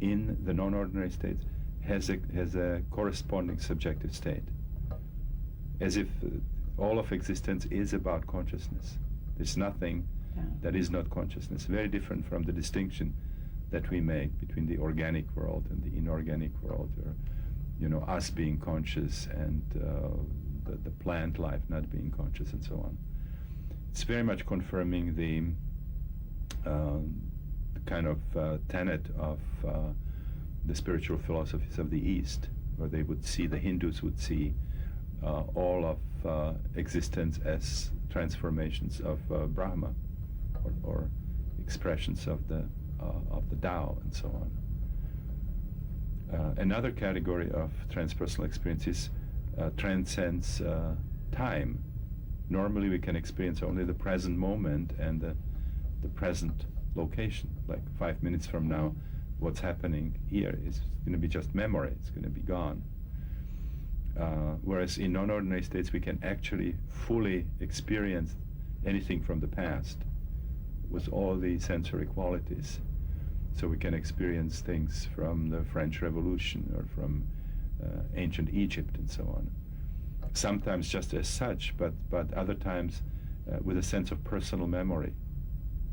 in the non-ordinary states has a corresponding subjective state, as if all of existence is about consciousness. There's nothing that is not consciousness. Very different from the distinction that we make between the organic world and the inorganic world, or us being conscious and the plant life not being conscious, and so on. It's very much confirming the kind of tenet of the spiritual philosophies of the East, where they would see, the Hindus would see all of existence as transformations of Brahma, or expressions of the Tao, and so on. Another category of transpersonal experiences transcends time. Normally we can experience only the present moment and the present location. Like 5 minutes from now, what's happening here is going to be just memory. It's going to be gone. Whereas in non-ordinary states we can actually fully experience anything from the past with all the sensory qualities. So we can experience things from the French Revolution, or from ancient Egypt, and so on. Sometimes just as such, but other times with a sense of personal memory,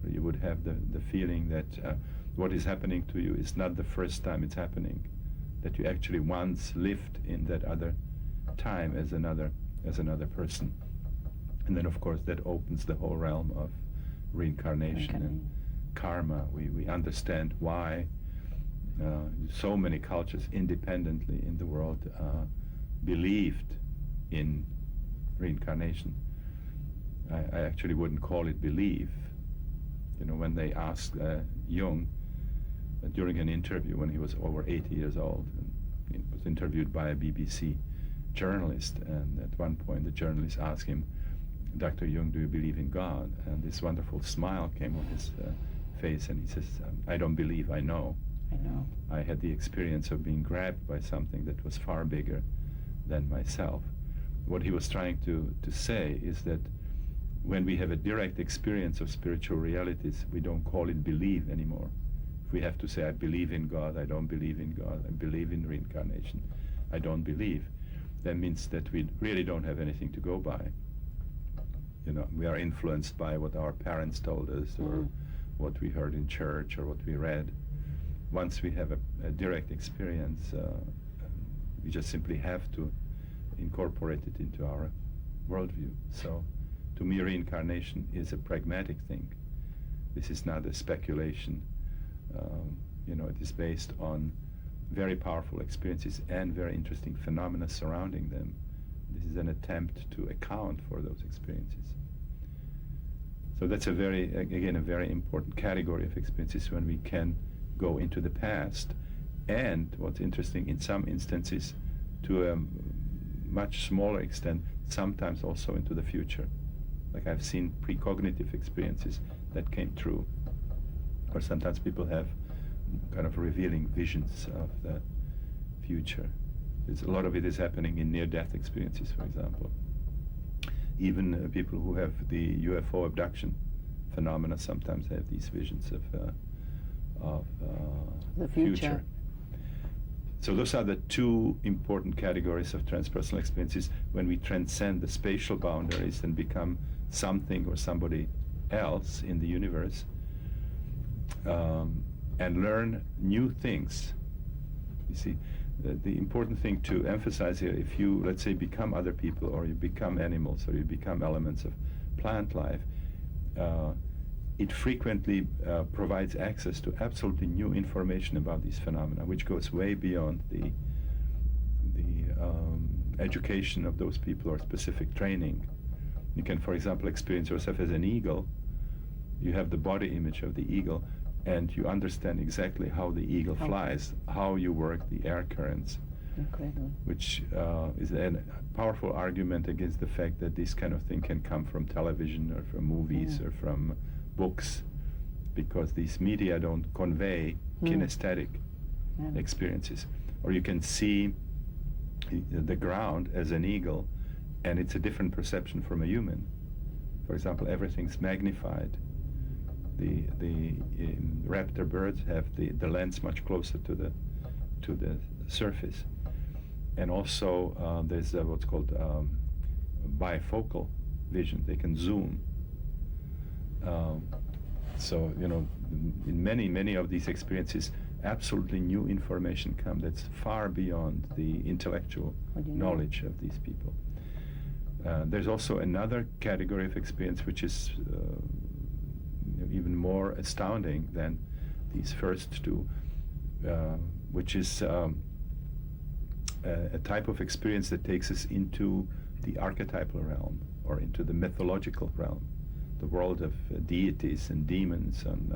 where you would have the feeling that what is happening to you is not the first time it's happening, that you actually once lived in that other time as another person. And then of course that opens the whole realm of reincarnation and karma. We understand why so many cultures independently in the world believed in reincarnation. I actually wouldn't call it belief. When they asked Jung during an interview when he was over 80 years old, and he was interviewed by a BBC journalist, and at one point the journalist asked him, "Dr. Jung, do you believe in God?" And this wonderful smile came on his face, and he says, "I don't believe, I know. I know. I had the experience of being grabbed by something that was far bigger than myself." What he was trying to say is that when we have a direct experience of spiritual realities, we don't call it believe anymore. If we have to say, "I believe in God," "I don't believe in God," "I believe in reincarnation," "I don't believe," that means that we really don't have anything to go by. You know, we are influenced by what our parents told us, or what we heard in church, or what we read. Once we have a direct experience, we just simply have to incorporate it into our worldview. So, to me, reincarnation is a pragmatic thing. This is not a speculation. You know, it is based on very powerful experiences and very interesting phenomena surrounding them. This is an attempt to account for those experiences. So that's a very important category of experiences when we can go into the past, and what's interesting, in some instances, to a much smaller extent, sometimes also into the future. Like I've seen precognitive experiences that came true, or sometimes people have kind of revealing visions of the future. A lot of it is happening in near-death experiences, for example. Even people who have the UFO abduction phenomena sometimes have these visions of the future. So those are the two important categories of transpersonal experiences when we transcend the spatial boundaries and become something or somebody else in the universe, and learn new things. You see, the important thing to emphasize here, if you, let's say, become other people, or you become animals, or you become elements of plant life, it frequently provides access to absolutely new information about these phenomena, which goes way beyond the education of those people or specific training. You can, for example, experience yourself as an eagle. You have the body image of the eagle, and you understand exactly how the eagle flies, how you work the air currents. Incredible. Which is a powerful argument against the fact that this kind of thing can come from television or from movies or from books, because these media don't convey kinesthetic experiences. Or you can see the ground as an eagle, and it's a different perception from a human. For example, everything's magnified. The raptor birds have the lens much closer to the surface, and also there's what's called bifocal vision. They can zoom. So you know, in many of these experiences, absolutely new information comes that's far beyond the intellectual knowledge of these people. There's also another category of experience which is even more astounding than these first two, which is a type of experience that takes us into the archetypal realm, or into the mythological realm, the world of deities and demons, and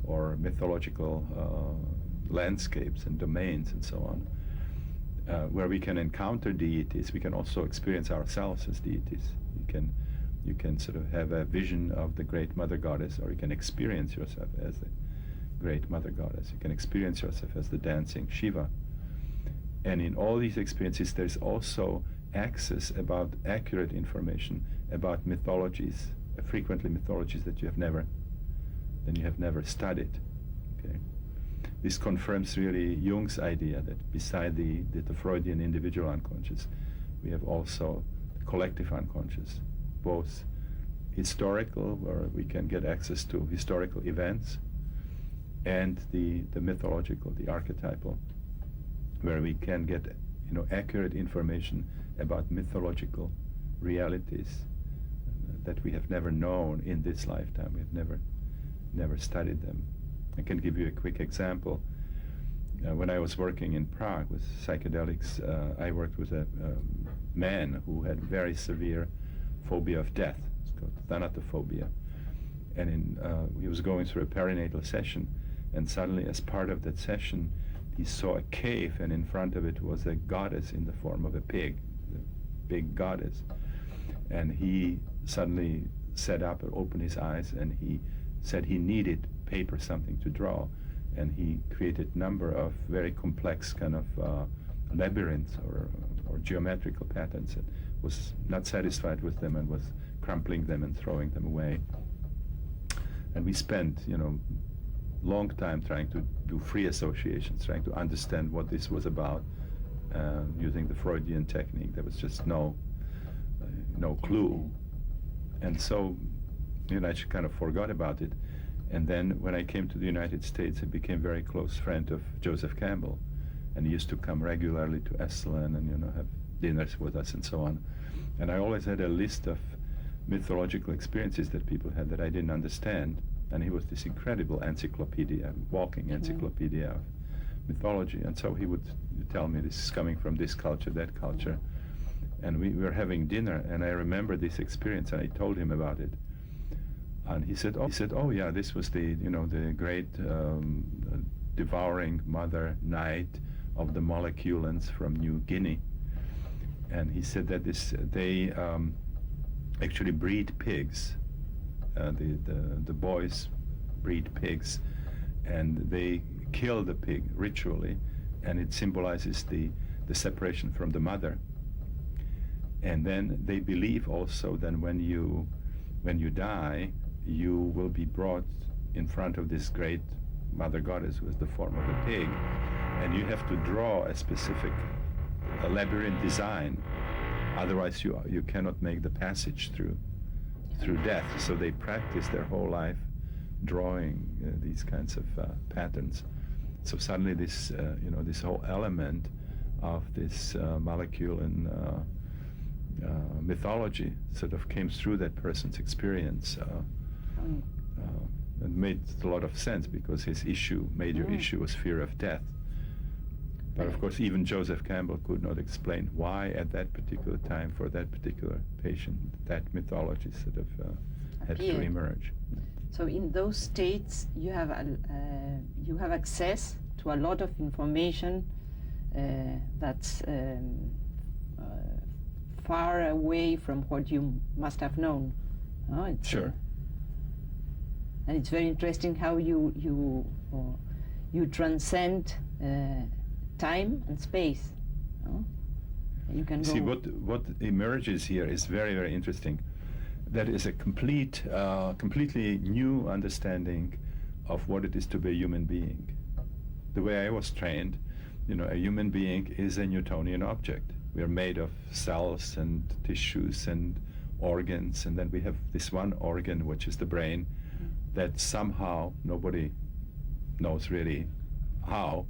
or mythological landscapes and domains and so on, where we can encounter deities. We can also experience ourselves as deities. You can sort of have a vision of the great Mother Goddess, or you can experience yourself as the great Mother Goddess. You can experience yourself as the dancing Shiva. And in all these experiences, there's also access about accurate information about mythologies, frequently mythologies that you have never studied. Okay? This confirms really Jung's idea that beside the Freudian individual unconscious, we have also the collective unconscious, both historical, where we can get access to historical events, and the mythological, the archetypal, where we can get accurate information about mythological realities that we have never known in this lifetime. We have never studied them. I can give you a quick example. When I was working in Prague with psychedelics, I worked with a man who had very severe phobia of death. It's called thanatophobia. And he was going through a perinatal session, and suddenly, as part of that session, he saw a cave, and in front of it was a goddess in the form of a pig. big goddess. And he suddenly sat up and opened his eyes, and he said he needed paper, something to draw, and he created a number of very complex kind of labyrinths or geometrical patterns, and was not satisfied with them and was crumpling them and throwing them away. And we spent, long time trying to do free associations, trying to understand what this was about, using the Freudian technique. There was just no clue. And so, I just kind of forgot about it. And then when I came to the United States, I became a very close friend of Joseph Campbell. And he used to come regularly to Esalen and, have dinners with us and so on. And I always had a list of mythological experiences that people had that I didn't understand. And he was this incredible encyclopedia, walking encyclopedia of mythology. And so he would tell me, this is coming from this culture, that culture. And we were having dinner, and I remember this experience, and I told him about it. And he said, oh yeah, this was the great devouring mother night of the moleculans from New Guinea. And he said that they actually breed pigs. The boys breed pigs, and they kill the pig ritually, and it symbolizes the separation from the mother. And then they believe also that when you die, you will be brought in front of this great mother goddess who is the form of a pig, and you have to draw a specific labyrinth design. Otherwise, you cannot make the passage through death. So they practice their whole life drawing these kinds of patterns. So suddenly this this whole element of this molecular mythology sort of came through that person's experience. It made a lot of sense because his major issue was fear of death. But of course, even Joseph Campbell could not explain why at that particular time, for that particular patient, that mythology sort of had to emerge. So in those states, you have access to a lot of information that's far away from what you must have known. Sure. And it's very interesting how you transcend time and space. You can see go. what emerges here is very, very interesting. That is a completely new understanding of what it is to be a human being. The way I was trained, a human being is a Newtonian object. We are made of cells and tissues and organs, and then we have this one organ, which is the brain, that somehow, nobody knows really how,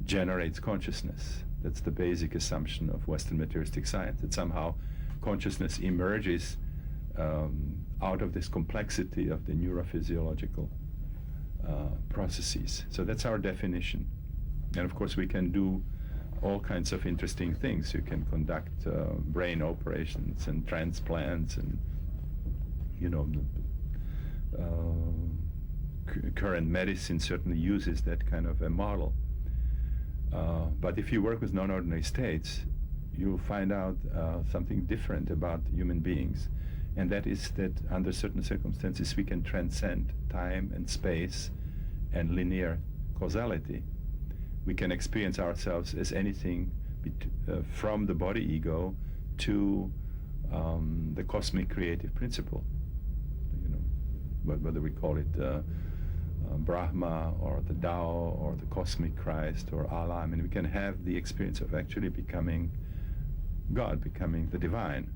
generates consciousness. That's the basic assumption of Western materialistic science, that somehow consciousness emerges out of this complexity of the neurophysiological processes. So that's our definition. And of course we can do all kinds of interesting things. You can conduct brain operations and transplants, and current medicine certainly uses that kind of a model. But if you work with non-ordinary states, you'll find out something different about human beings, and that is that under certain circumstances we can transcend time and space and linear causality. We can experience ourselves as anything from the body ego to the cosmic creative principle. Whether we call it Brahma or the Tao or the cosmic Christ or Allah. I mean, we can have the experience of actually becoming God, becoming the divine.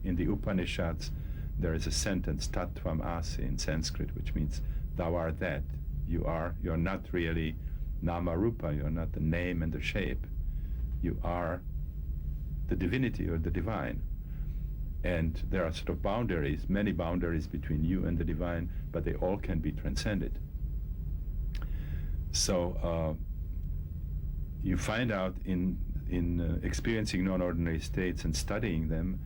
In the Upanishads, there is a sentence, Tattvam Asi in Sanskrit, which means thou art that. You're not really Nama Rupa, you're not the name and the shape. You are the divinity or the divine. And there are sort of boundaries, many boundaries between you and the divine, but they all can be transcended. So you find out in experiencing non-ordinary states and studying them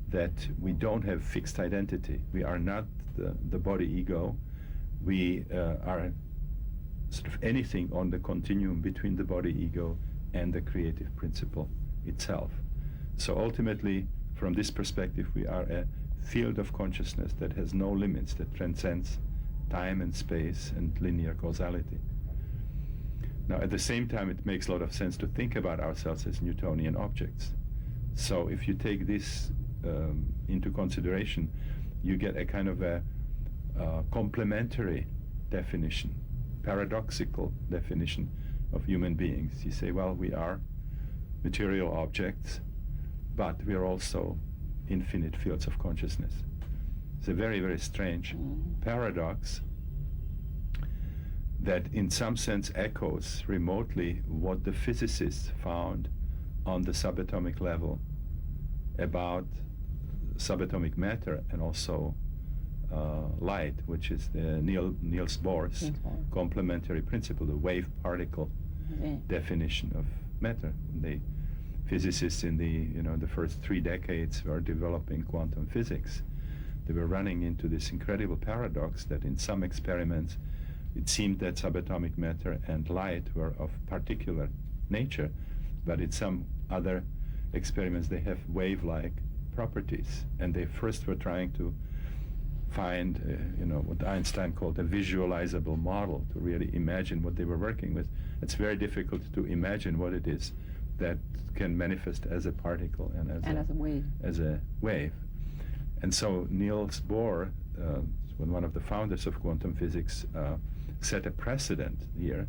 that we don't have fixed identity. We are not the body ego. We are sort of anything on the continuum between the body ego and the creative principle itself. So ultimately, from this perspective, we are a field of consciousness that has no limits, that transcends time and space and linear causality. Now, at the same time, it makes a lot of sense to think about ourselves as Newtonian objects. So if you take this into consideration, you get a kind of a complementary definition, paradoxical definition of human beings. You say, well, we are material objects, but we are also infinite fields of consciousness. It's a very, very strange paradox that in some sense echoes remotely what the physicists found on the subatomic level about subatomic matter and also light, which is the Niels Bohr's complementary principle, the wave-particle definition of matter. The physicists in the first 3 decades were developing quantum physics. They were running into this incredible paradox that in some experiments it seemed that subatomic matter and light were of particular nature, but in some other experiments they have wave-like properties. And they first were trying to find what Einstein called a visualizable model, to really imagine what they were working with. It's very difficult to imagine what it is that can manifest as a particle and as a wave. And so Niels Bohr, one of the founders of quantum physics, set a precedent here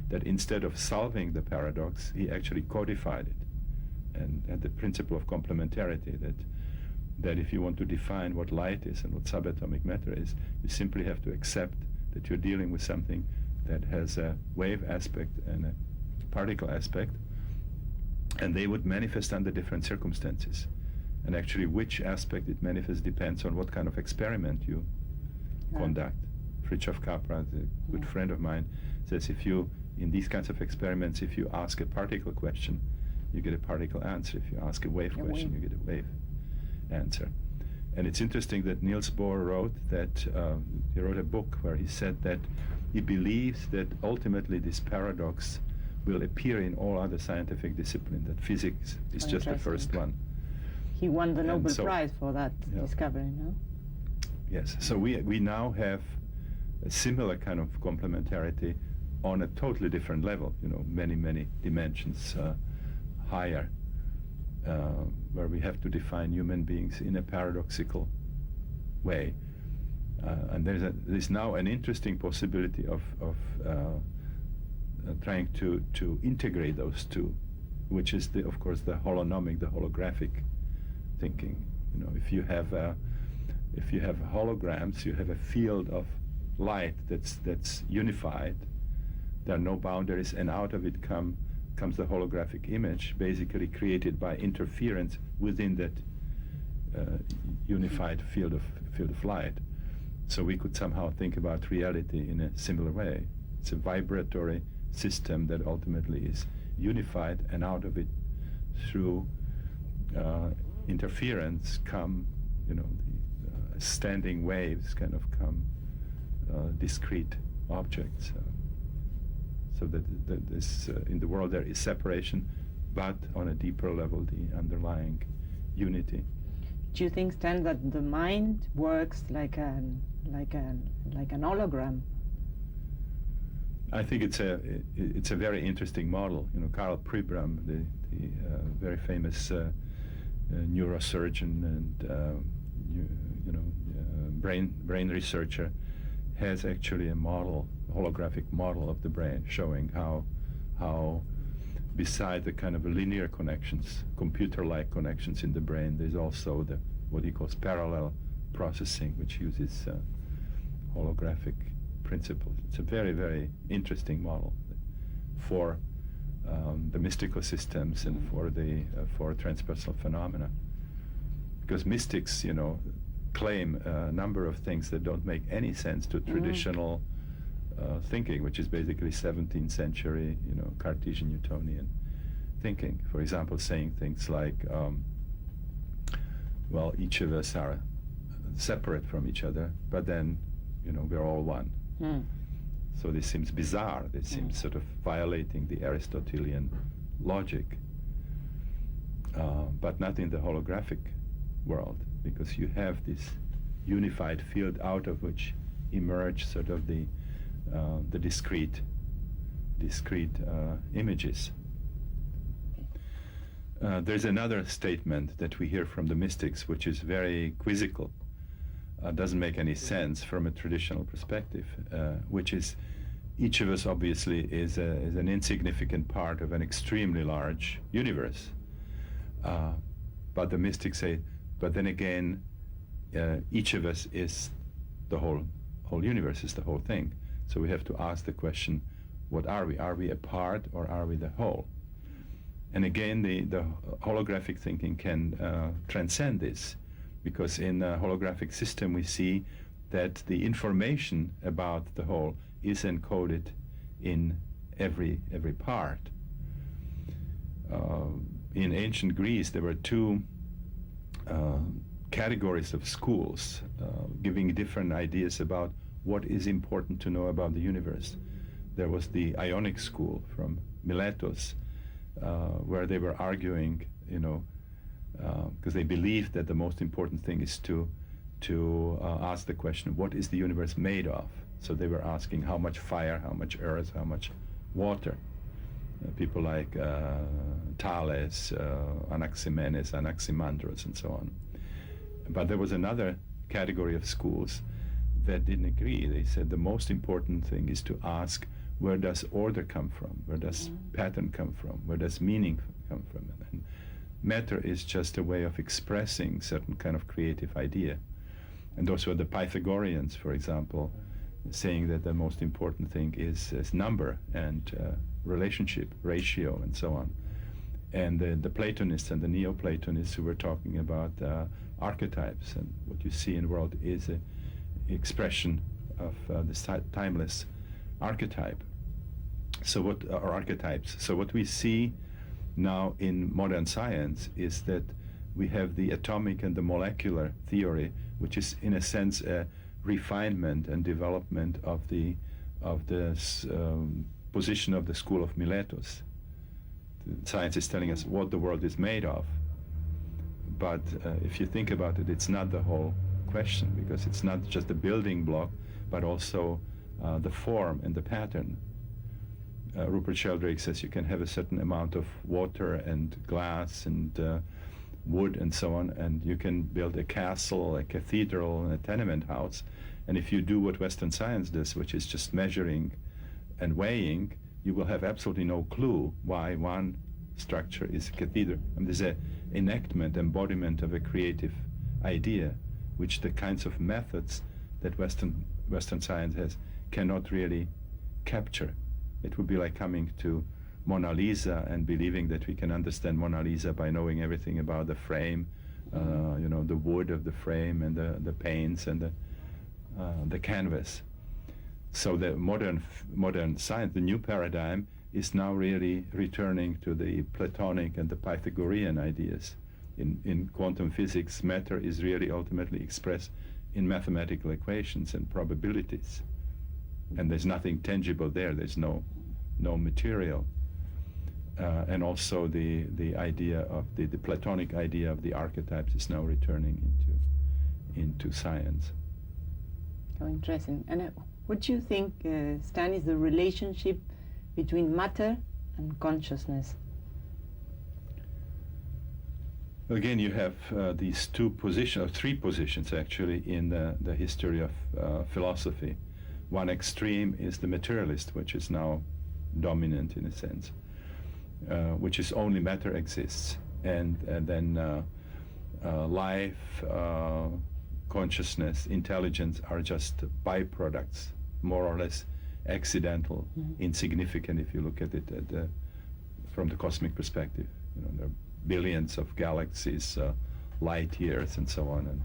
that instead of solving the paradox, he actually codified it and had the principle of complementarity, that if you want to define what light is and what subatomic matter is, you simply have to accept that you're dealing with something that has a wave aspect and a particle aspect, and they would manifest under different circumstances. And actually which aspect it manifests depends on what kind of experiment you conduct. Fritjof Capra, a good friend of mine, says in these kinds of experiments, if you ask a particle question, you get a particle answer. If you ask a wave question, you get a wave answer. And it's interesting that Niels Bohr wrote a book where he said that he believes that ultimately this paradox will appear in all other scientific disciplines, that physics is just the first one. He won the Nobel Prize for that discovery, no? Yes, so we now have a similar kind of complementarity on a totally different level, many, many dimensions higher, where we have to define human beings in a paradoxical way. And there's now an interesting possibility of trying to integrate those two, which is of course the holonomic, the holographic thinking. If you have holograms, you have a field of light that's unified. There are no boundaries, and out of it comes the holographic image, basically created by interference within that unified field of light. So we could somehow think about reality in a similar way. It's a vibratory system that ultimately is unified, and out of it, through interference, come the standing waves kind of come discrete objects. So that this, in the world there is separation, but on a deeper level the underlying unity. Do you think, Stan, that the mind works like an hologram? I think it's a very interesting model. Karl Pribram, the very famous neurosurgeon and brain researcher, has actually a model, holographic model of the brain, showing how beside the kind of linear connections, computer-like connections in the brain, there's also what he calls parallel processing, which uses holographic principles. It's a very, very interesting model for the mystical systems and for transpersonal phenomena, because mystics, claim a number of things that don't make any sense to traditional thinking, which is basically 17th century, Cartesian Newtonian thinking. For example, saying things like, well, each of us are separate from each other, but then, we're all one. So this seems bizarre. This seems sort of violating the Aristotelian logic. but not in the holographic world, because you have this unified field out of which emerge sort of the discrete images. There's another statement that we hear from the mystics, which is very quizzical, doesn't make any sense from a traditional perspective, which is each of us obviously is an insignificant part of an extremely large universe. But the mystics say, but then again, each of us is the whole universe, is the whole thing. So we have to ask the question, what are we? Are we a part or are we the whole? And again, the holographic thinking can transcend this, because in a holographic system we see that the information about the whole is encoded in every part. In ancient Greece, there were two categories of schools giving different ideas about what is important to know about the universe. There was the Ionic school from Miletus, where they were arguing, because they believed that the most important thing is to ask the question, what is the universe made of? So they were asking how much fire, how much earth, how much water. People like Thales, Anaximenes, Anaximandros, and so on. But there was another category of schools that didn't agree. They said the most important thing is to ask, where does order come from? Where does pattern come from? Where does meaning come from? And matter is just a way of expressing certain kind of creative idea. And those were the Pythagoreans, for example, saying that the most important thing is number and relationship, ratio, and so on. And the Platonists and the Neoplatonists who were talking about archetypes, and what you see in the world is an expression of this timeless archetype. So archetypes. So what we see now in modern science is that we have the atomic and the molecular theory, which is in a sense a refinement and development of the position of the school of Miletus. Science is telling us what the world is made of, but if you think about it, it's not the whole question, because it's not just the building block, but also the form and the pattern. Rupert Sheldrake says you can have a certain amount of water and glass and wood and so on, and you can build a castle, a cathedral, and a tenement house. And if you do what Western science does, which is just measuring and weighing, you will have absolutely no clue why one structure is a cathedral. And there's an enactment, embodiment of a creative idea, which the kinds of methods that Western science has cannot really capture. It would be like coming to Mona Lisa and believing that we can understand Mona Lisa by knowing everything about the frame, the wood of the frame and the paints and the canvas. So the modern science, the new paradigm, is now really returning to the Platonic and the Pythagorean ideas. In quantum physics, matter is really ultimately expressed in mathematical equations and probabilities. And there's nothing tangible there. There's no material. And also the idea of the Platonic idea of the archetypes is now returning into science. Oh, interesting. And what do you think, Stan, is the relationship between matter and consciousness? Again, you have these three positions actually in the history of philosophy. One extreme is the materialist, which is now dominant in a sense, which is only matter exists, and then life, consciousness, intelligence are just byproducts, more or less accidental, insignificant if you look at it from the cosmic perspective. There are billions of galaxies, light years, and so on. And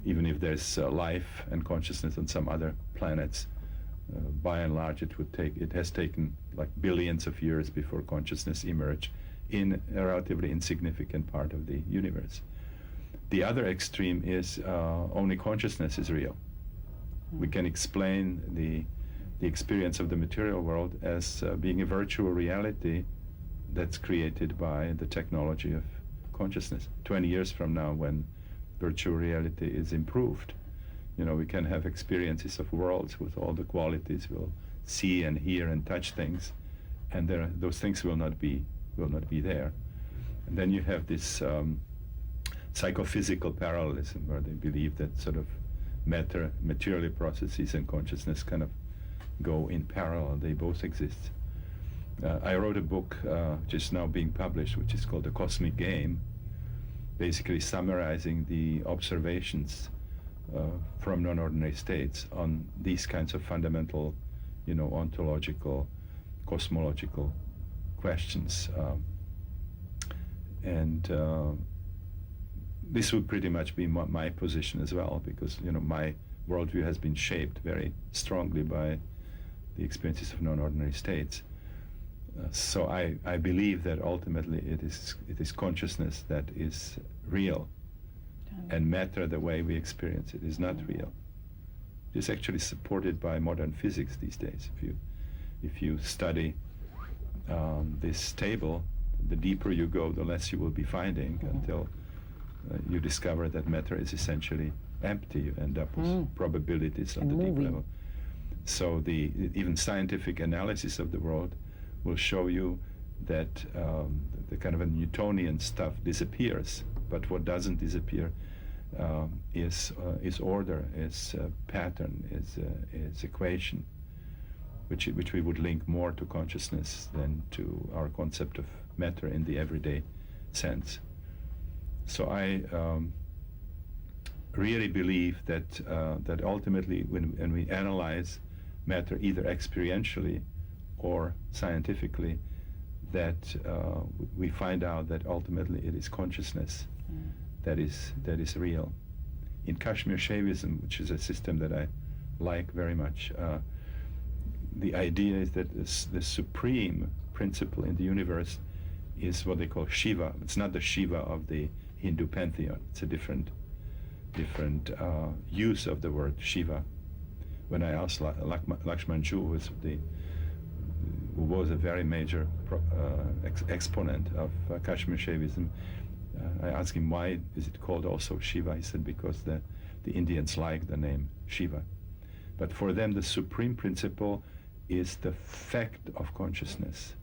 even if there's life and consciousness on some other planets, by and large, it has taken like billions of years before consciousness emerged in a relatively insignificant part of the universe. The other extreme is only consciousness is real. We can explain the experience of the material world as being a virtual reality that's created by the technology of consciousness. 20 years from now, when virtual reality is improved, we can have experiences of worlds with all the qualities. We'll see and hear and touch things, and those things will not be there. And then you have this psychophysical parallelism, where they believe that sort of material processes and consciousness kind of go in parallel. They both exist. I wrote a book just now being published, which is called The Cosmic Game, basically summarizing the observations from non-ordinary states on these kinds of fundamental, ontological, cosmological questions. And this would pretty much be my position as well, because my worldview has been shaped very strongly by the experiences of non-ordinary states. So I believe that ultimately it is consciousness that is real, and matter, the way we experience it, is not real. It is actually supported by modern physics these days. If you study this table, the deeper you go, the less you will be finding, until you discover that matter is essentially empty. You end up with probabilities on the deep level. So even scientific analysis of the world will show you that the kind of a Newtonian stuff disappears, but what doesn't disappear is order, is pattern, is equation, which we would link more to consciousness than to our concept of matter in the everyday sense. So I really believe that ultimately, when we analyze matter either experientially or scientifically, that we find out that ultimately it is consciousness that is real. In Kashmir Shaivism, which is a system that I like very much, the idea is that the supreme principle in the universe is what they call Shiva. It's not the Shiva of the Hindu pantheon. It's a different use of the word Shiva. When I asked Lakshman Ju, who was a very major exponent of Kashmir Shaivism, I asked him, why is it called also Shiva? He said, because the Indians like the name Shiva. But for them, the supreme principle is the fact of consciousness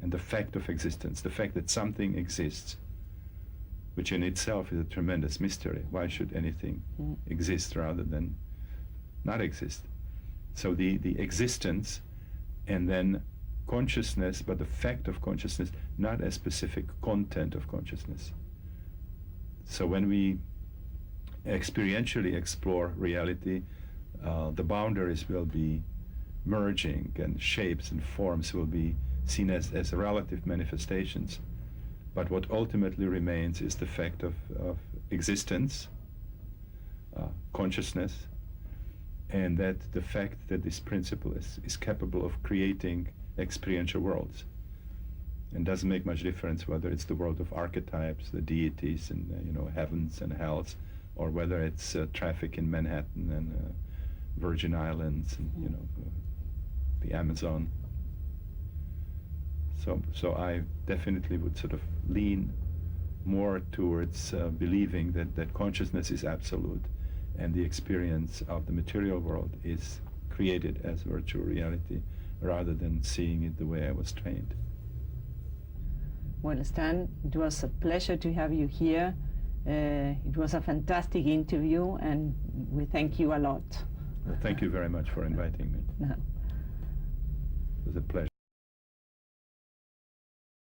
and the fact of existence, the fact that something exists, which in itself is a tremendous mystery. Why should anything exist rather than not exist? So the existence, and then consciousness, but the fact of consciousness, not a specific content of consciousness. So when we experientially explore reality, the boundaries will be merging, and shapes and forms will be seen as relative manifestations. But what ultimately remains is the fact of existence, consciousness, and that the fact that this principle is capable of creating experiential worlds. And doesn't make much difference whether it's the world of archetypes, the deities, and heavens and hells, or whether it's traffic in Manhattan and Virgin Islands and the Amazon. So I definitely would sort of lean more towards believing that consciousness is absolute, and the experience of the material world is created as virtual reality, rather than seeing it the way I was trained. Well, Stan, it was a pleasure to have you here. It was a fantastic interview, and we thank you a lot. Well, thank you very much for inviting me. It was a pleasure.